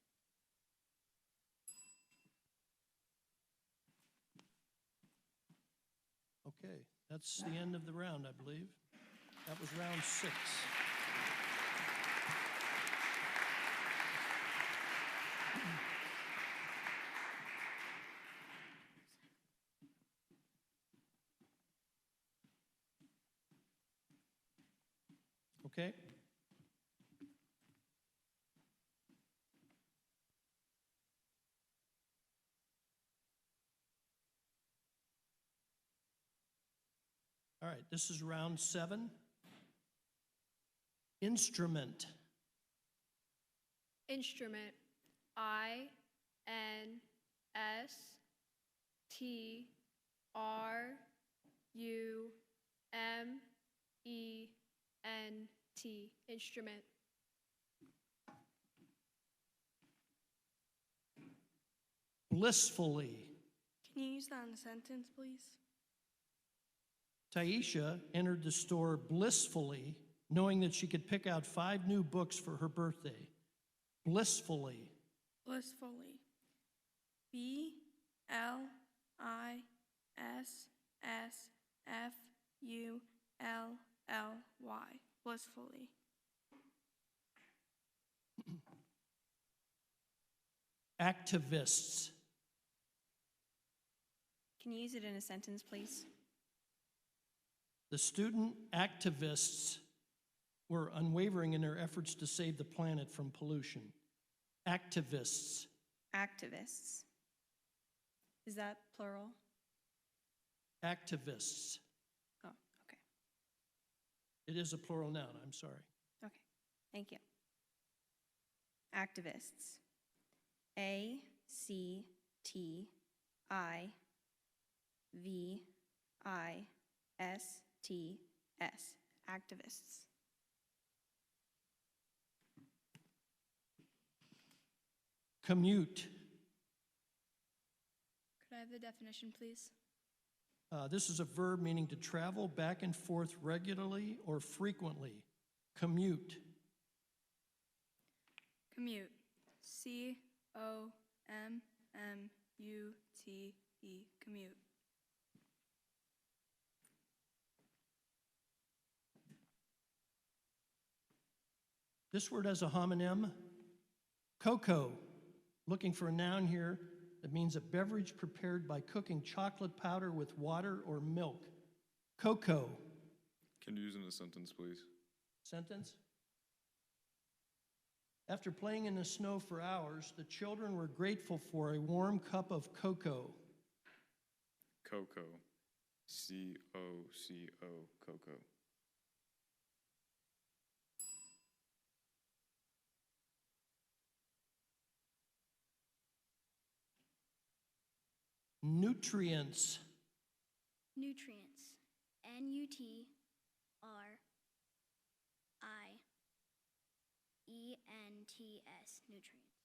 Speaker 3: Okay, that's the end of the round, I believe. That was round 6. Okay? All right, this is round 7. Instrument.
Speaker 6: Instrument. I-N-S-T-R-U-M-E-N-T. Instrument.
Speaker 3: Blissfully.
Speaker 7: Can you use that in a sentence, please?
Speaker 3: Taisha entered the store blissfully, knowing that she could pick out 5 new books for her birthday. Blissfully.
Speaker 7: Blissfully. B-L-I-S-S-F-U-L-L-Y. Blissfully.
Speaker 3: Activists.
Speaker 8: Can you use it in a sentence, please?
Speaker 3: The student activists were unwavering in their efforts to save the planet from pollution. Activists.
Speaker 8: Activists. Is that plural?
Speaker 3: Activists.
Speaker 8: Oh, okay.
Speaker 3: It is a plural noun, I'm sorry.
Speaker 8: Okay, thank you. Activists. A-C-T-I-V-I-S-T-S. Activists.
Speaker 3: Commute.
Speaker 6: Could I have the definition, please?
Speaker 3: This is a verb meaning to travel back and forth regularly or frequently. Commute.
Speaker 6: Commute. C-O-M-M-U-T-E. Commute.
Speaker 3: This word has a homonym, cocoa. Looking for a noun here that means a beverage prepared by cooking chocolate powder with water or milk. Cocoa.
Speaker 9: Can you use it in a sentence, please?
Speaker 3: Sentence? After playing in the snow for hours, the children were grateful for a warm cup of cocoa.
Speaker 9: Cocoa. C-O-C-O, cocoa.
Speaker 3: Nutrients.
Speaker 5: Nutrients. N-U-T-R-I-E-N-T-S. Nutrients.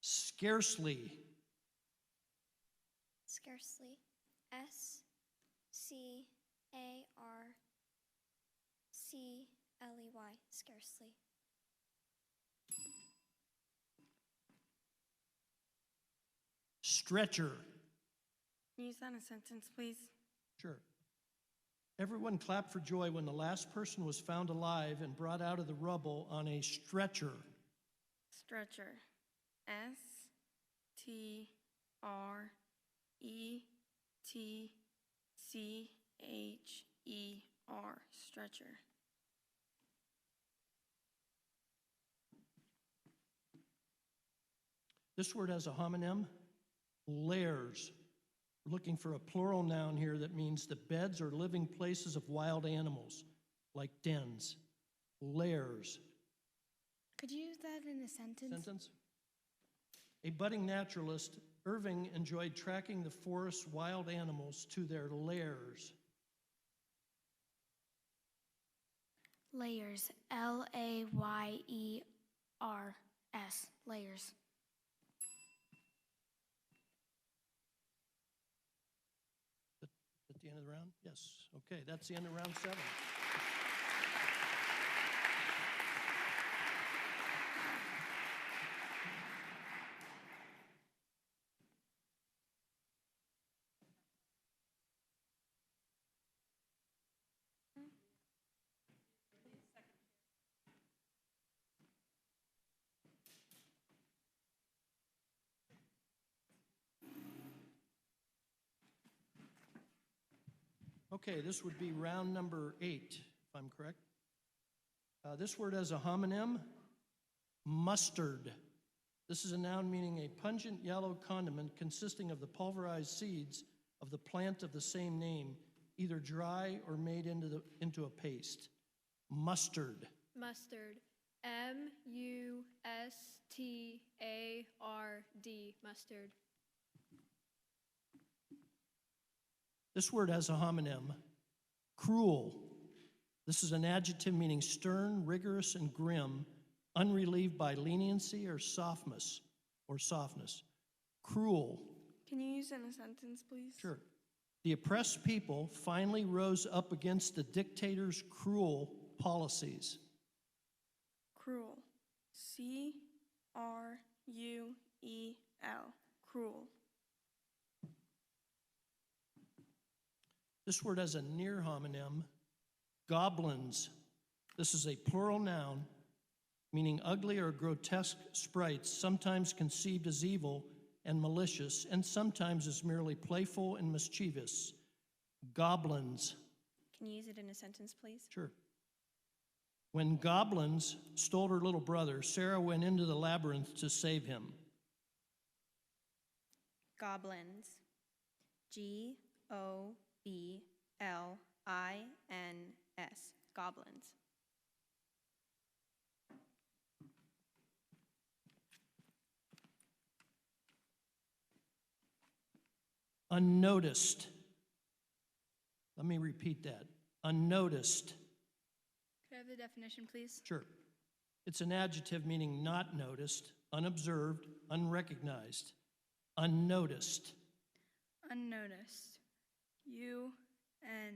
Speaker 3: Scarcely.
Speaker 5: Scarcely. S-C-A-R-C-L-E-Y. Scarcely.
Speaker 3: Stretcher.
Speaker 7: Can you use that in a sentence, please?
Speaker 3: Sure. Everyone clapped for joy when the last person was found alive and brought out of the rubble on a stretcher.
Speaker 7: Stretcher. S-T-R-E-T-C-H-E-R. Stretcher.
Speaker 3: This word has a homonym, lairs. We're looking for a plural noun here that means the beds or living places of wild animals, like dens. Lairs.
Speaker 4: Could you use that in a sentence?
Speaker 3: A budding naturalist, Irving enjoyed tracking the forest's wild animals to their lairs.
Speaker 4: Layers. L-A-Y-E-R-S. Layers.
Speaker 3: At the end of the round? Yes. Okay, that's the end of round 7. Okay, this would be round number 8, if I'm correct. This word has a homonym, mustard. This is a noun meaning a pungent yellow condiment consisting of the pulverized seeds of the plant of the same name, either dry or made into a paste. Mustard.
Speaker 6: Mustard. M-U-S-T-A-R-D. Mustard.
Speaker 3: This word has a homonym, cruel. This is an adjective meaning stern, rigorous, and grim, unrelieved by leniency or softness. Cruel.
Speaker 7: Can you use it in a sentence, please?
Speaker 3: Sure. The oppressed people finally rose up against the dictator's cruel policies.
Speaker 7: Cruel. C-R-U-E-L. Cruel.
Speaker 3: This word has a near homonym, goblins. This is a plural noun meaning ugly or grotesque sprites, sometimes conceived as evil and malicious, and sometimes as merely playful and mischievous. Goblins.
Speaker 8: Can you use it in a sentence, please?
Speaker 3: Sure. When goblins stole her little brother, Sarah went into the labyrinth to save him.
Speaker 8: Goblins. G-O-B-L-I-N-S. Goblins.
Speaker 3: Unnoticed. Let me repeat that. Unnoticed.
Speaker 6: Could I have the definition, please?
Speaker 3: Sure. It's an adjective meaning not noticed, unobserved, unrecognized. Unnoticed.
Speaker 6: Unnoticed. U-N-O-T-I-C-E-D.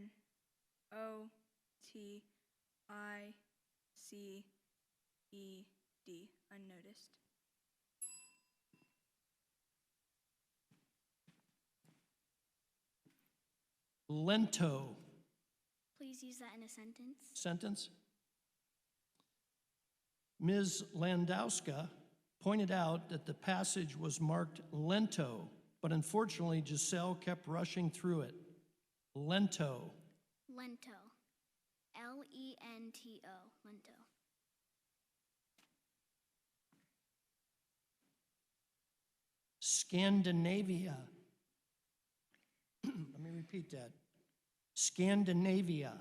Speaker 6: Unnoticed.
Speaker 3: Lento.
Speaker 5: Please use that in a sentence.
Speaker 3: Sentence. Ms. Landowska pointed out that the passage was marked lento, but unfortunately Giselle kept rushing through it. Lento.
Speaker 5: Lento. Lento. Lento.
Speaker 3: Scandinavia. Let me repeat that. Scandinavia.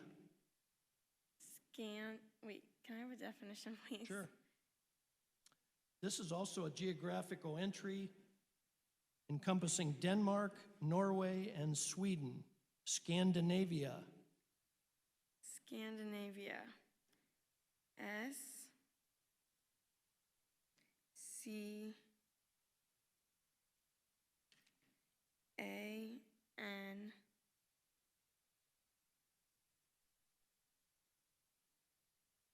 Speaker 7: Wait, can I have a definition, please?
Speaker 3: Sure. This is also a geographical entry encompassing Denmark, Norway, and Sweden. Scandinavia.
Speaker 7: Scandinavia. S C A N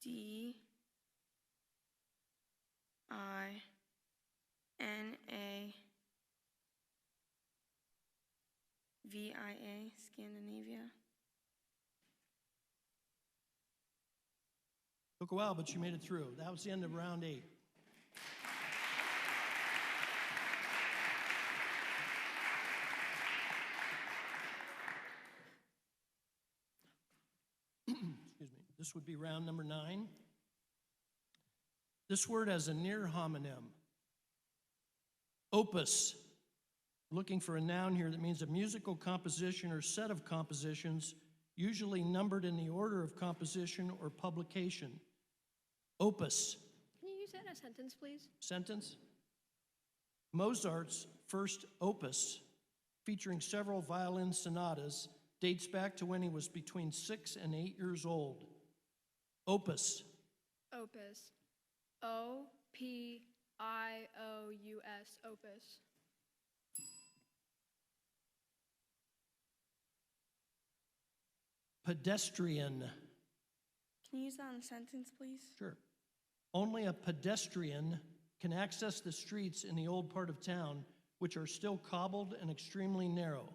Speaker 7: D I N A V I A, Scandinavia.
Speaker 3: Took a while, but you made it through. That was the end of round 8. Excuse me. This would be round number 9. This word has a near homonym. Opus. Looking for a noun here that means a musical composition or set of compositions, usually numbered in the order of composition or publication. Opus.
Speaker 6: Can you use that in a sentence, please?
Speaker 3: Sentence. Mozart's first opus, featuring several violin sonatas, dates back to when he was between 6 and 8 years old. Opus.
Speaker 6: Opus. Oppious. Opus.
Speaker 3: Pedestrian.
Speaker 7: Can you use that in a sentence, please?
Speaker 3: Sure. Only a pedestrian can access the streets in the old part of town, which are still cobbled and extremely narrow.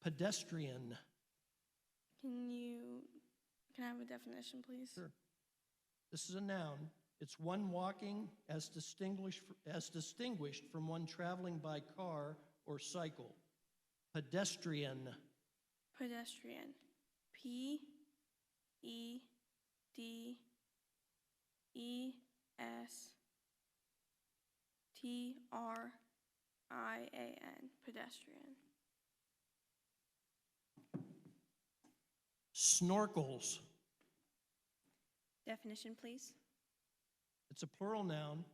Speaker 3: Pedestrian.
Speaker 7: Can I have a definition, please?
Speaker 3: Sure. This is a noun. It's one walking as distinguished from one traveling by car or cycle. Pedestrian.
Speaker 7: Pedestrian. Pedestrian. Pedestrian.
Speaker 3: Snorkels.
Speaker 8: Definition, please.
Speaker 3: It's a plural noun.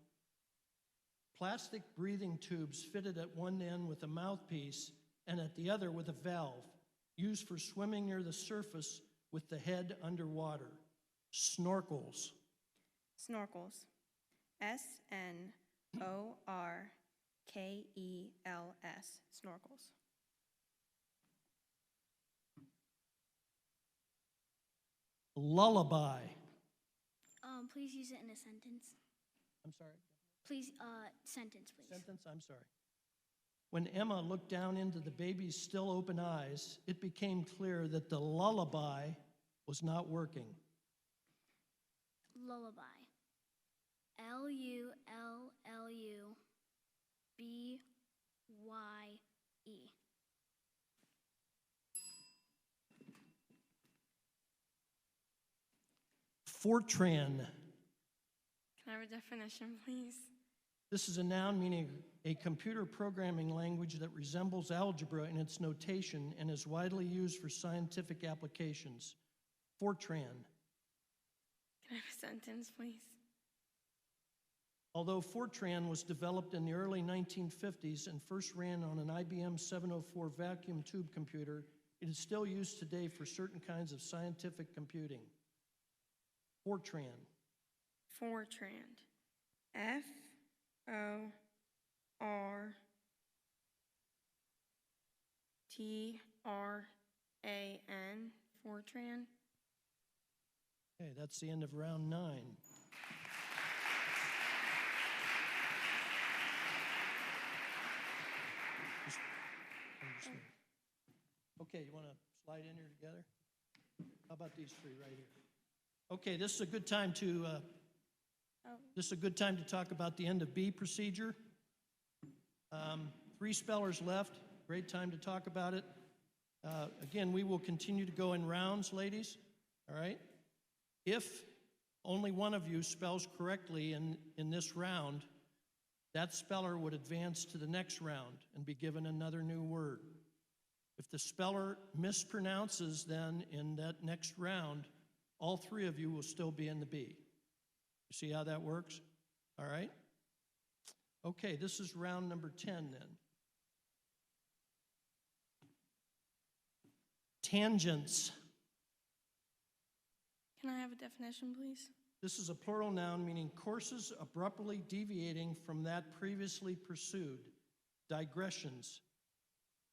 Speaker 3: Plastic breathing tubes fitted at one end with a mouthpiece and at the other with a valve, used for swimming near the surface with the head underwater. Snorkels.
Speaker 8: Snorkels. Snorkels. Snorkels.
Speaker 3: Lullaby.
Speaker 5: Please use it in a sentence.
Speaker 3: I'm sorry.
Speaker 5: Please, sentence, please.
Speaker 3: Sentence, I'm sorry. When Emma looked down into the baby's still open eyes, it became clear that the lullaby was not working.
Speaker 5: Lullaby. Lullubye.
Speaker 3: Fortran.
Speaker 7: Can I have a definition, please?
Speaker 3: This is a noun meaning a computer programming language that resembles algebra in its notation and is widely used for scientific applications. Fortran.
Speaker 7: Can I have a sentence, please?
Speaker 3: Although Fortran was developed in the early 1950s and first ran on an IBM 704 vacuum tube computer, it is still used today for certain kinds of scientific computing. Fortran.
Speaker 7: Fortran. Fortran. Fortran.
Speaker 3: Okay, that's the end of round 9. Okay, you want to slide in here together? How about these three right here? Okay, this is a good time to talk about the end of B procedure. 3 spellers left. Great time to talk about it. Again, we will continue to go in rounds, ladies. All right? If only one of you spells correctly in this round, that speller would advance to the next round and be given another new word. If the speller mispronounces then in that next round, all 3 of you will still be in the B. You see how that works? All right? Okay, this is round number 10 then. Tangents.
Speaker 7: Can I have a definition, please?
Speaker 3: This is a plural noun meaning courses abruptly deviating from that previously pursued. Digressions.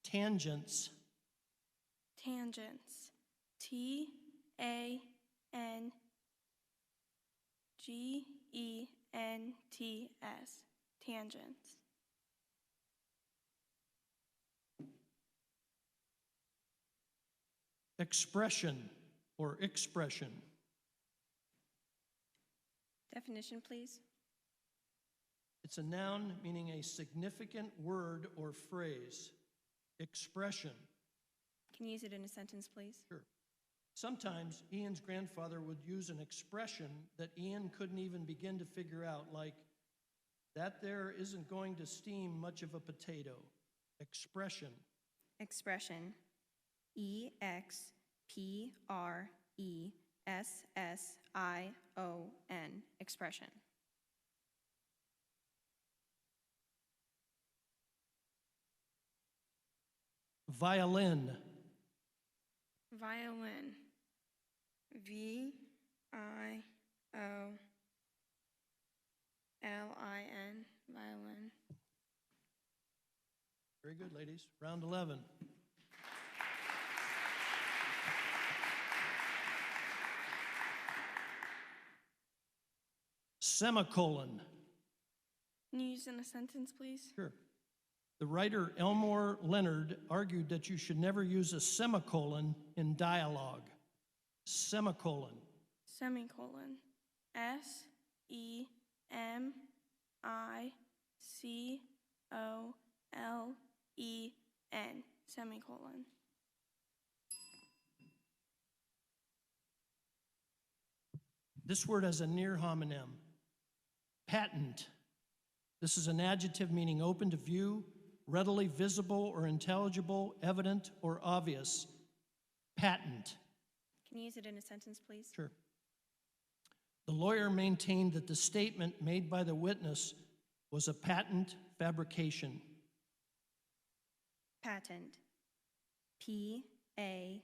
Speaker 3: Tangents.
Speaker 7: Tangents. T-A-N-G-E-N-T-S. Tangents.
Speaker 3: Expression or expression.
Speaker 8: Definition, please.
Speaker 3: It's a noun meaning a significant word or phrase. Expression.
Speaker 8: Can you use it in a sentence, please?
Speaker 3: Sure. Sometimes Ian's grandfather would use an expression that Ian couldn't even begin to figure out, like, that there isn't going to steam much of a potato. Expression.
Speaker 8: Expression. E-X-P-R-E-S-S-I-O-N. Expression.
Speaker 3: Violin.
Speaker 7: Violin. V-I-O-L-I-N. Violin.
Speaker 3: Very good, ladies. Round 11. Semicolon.
Speaker 7: Can you use it in a sentence, please?
Speaker 3: Sure. The writer Elmore Leonard argued that you should never use a semicolon in dialogue. Semicolon.
Speaker 7: Semicolon. S-E-M-I-C-O-L-E-N. Semicolon.
Speaker 3: This word has a near homonym. Patent. This is an adjective meaning open to view, readily visible or intelligible, evident or obvious. Patent.
Speaker 8: Can you use it in a sentence, please?
Speaker 3: Sure. The lawyer maintained that the statement made by the witness was a patent fabrication.
Speaker 8: Patent. P-A-T-E-N-T.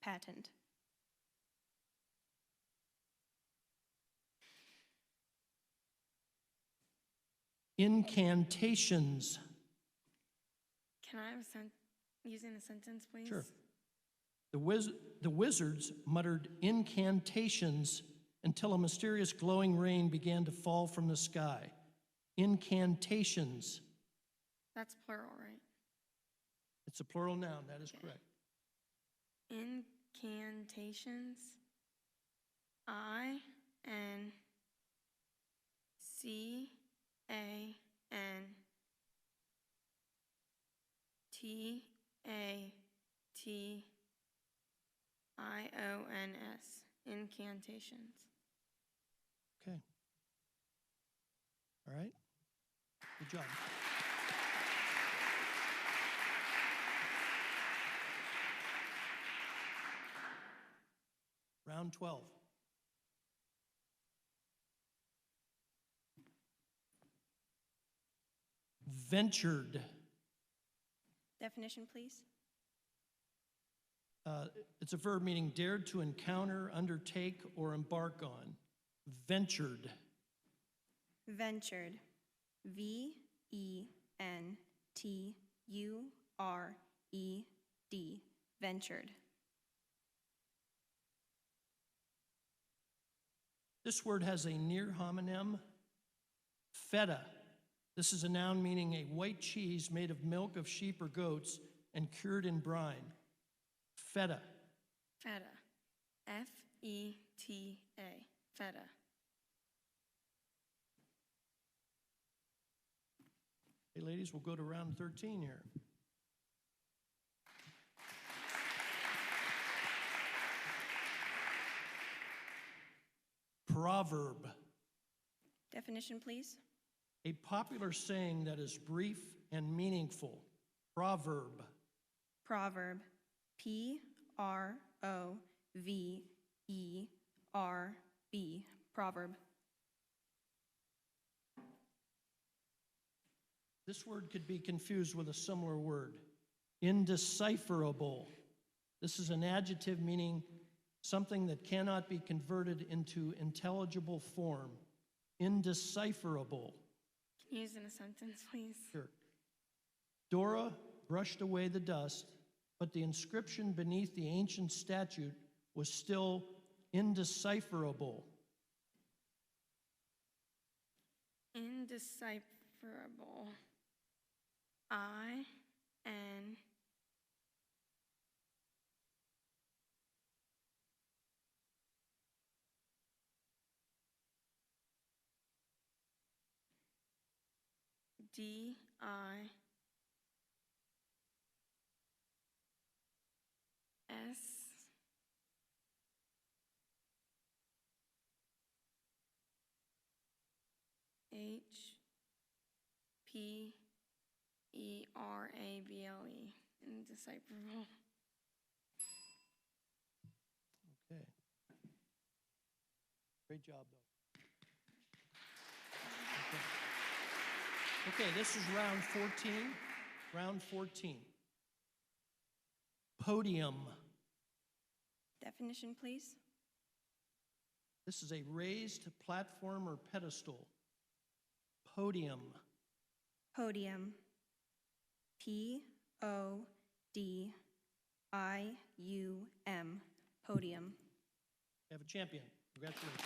Speaker 8: Patent.
Speaker 3: Incantations.
Speaker 7: Can I have using a sentence, please?
Speaker 3: Sure. The wizards muttered incantations until a mysterious glowing rain began to fall from the sky. Incantations.
Speaker 7: That's plural, right?
Speaker 3: It's a plural noun, that is correct.
Speaker 7: Incantations. I-N-C-A-N-T-I-O-N-S. Incantations.
Speaker 3: Okay. All right. Good job. Round 12. Ventured.
Speaker 8: Definition, please.
Speaker 3: It's a verb meaning dared to encounter, undertake, or embark on. Ventured.
Speaker 8: Ventured. V-E-N-T-U-R-E-D. Ventured.
Speaker 3: This word has a near homonym. Feta. This is a noun meaning a white cheese made of milk of sheep or goats and cured in brine. Feta.
Speaker 7: Feta. F-E-T-A. Feta.
Speaker 3: Hey, ladies, we'll go to round 13 here. Proverb.
Speaker 8: Definition, please.
Speaker 3: A popular saying that is brief and meaningful. Proverb.
Speaker 8: Proverb. P-R-O-V-E-R-B. Proverb.
Speaker 3: This word could be confused with a similar word. Indecipherable. This is an adjective meaning something that cannot be converted into intelligible form. Indecipherable.
Speaker 7: Can you use it in a sentence, please?
Speaker 3: Sure. Dora brushed away the dust, but the inscription beneath the ancient statue was still indecipherable.
Speaker 7: Indecipherable. I-N. D-I. S. H. P. E-R-A-B-L-E. Indecipherable.
Speaker 3: Okay. Great job, though. Okay, this is round 14. Round 14. Podium.
Speaker 8: Definition, please.
Speaker 3: This is a raised platform or pedestal. Podium.
Speaker 8: Podium. P-O-D-I-U-M. Podium.
Speaker 3: We have a champion. Congratulations.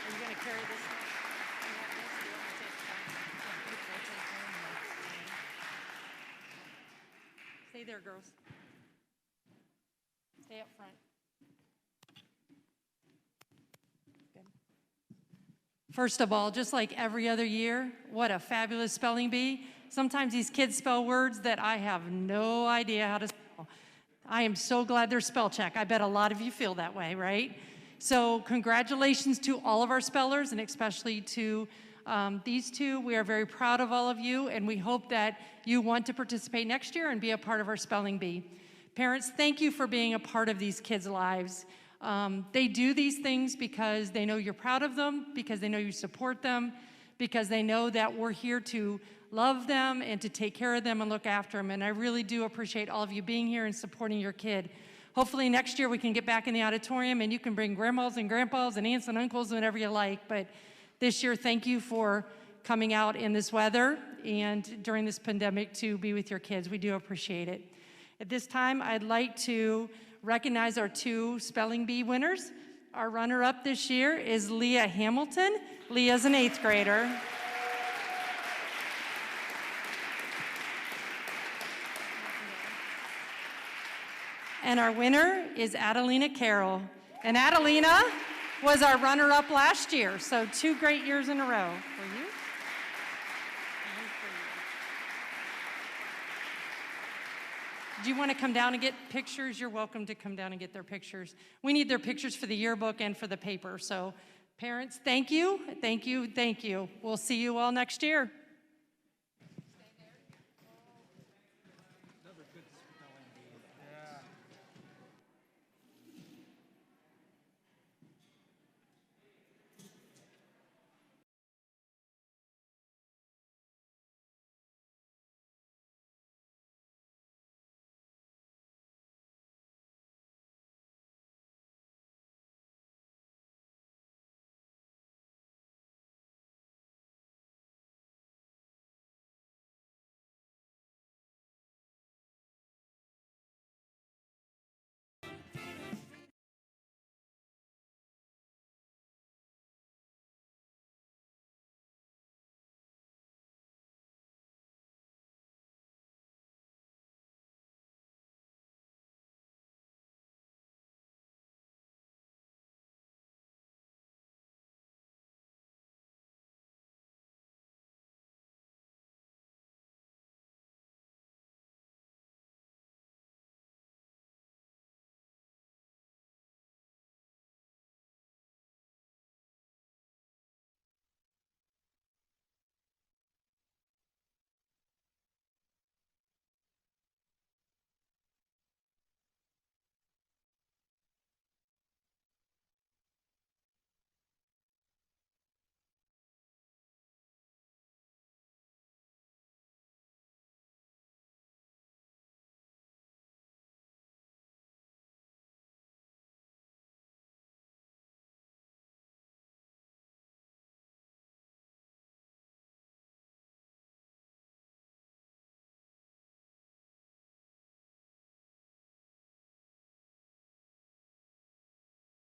Speaker 2: Are you going to carry this? Stay there, girls. Stay up front. Good. First of all, just like every other year, what a fabulous spelling bee. Sometimes these kids spell words that I have no idea how to spell. I am so glad they're spell check. I bet a lot of you feel that way, right? So congratulations to all of our spellers, and especially to these two. We are very proud of all of you, and we hope that you want to participate next year and be a part of our spelling bee. Parents, thank you for being a part of these kids' lives. They do these things because they know you're proud of them, because they know you support them, because they know that we're here to love them and to take care of them and look after them. And I really do appreciate all of you being here and supporting your kid. Hopefully next year we can get back in the auditorium and you can bring grandmas and grandpas and aunts and uncles, whenever you like. But this year, thank you for coming out in this weather and during this pandemic to be with your kids. We do appreciate it. At this time, I'd like to recognize our two spelling bee winners. Our runner-up this year is Leah Hamilton. Leah's an 8th grader. And our winner is Adelina Carroll. And Adelina was our runner-up last year, so 2 great years in a row for you. And for you. Do you want to come down and get pictures? You're welcome to come down and get their pictures. We need their pictures for the yearbook and for the paper. So parents, thank you, thank you, thank you. We'll see you all next year.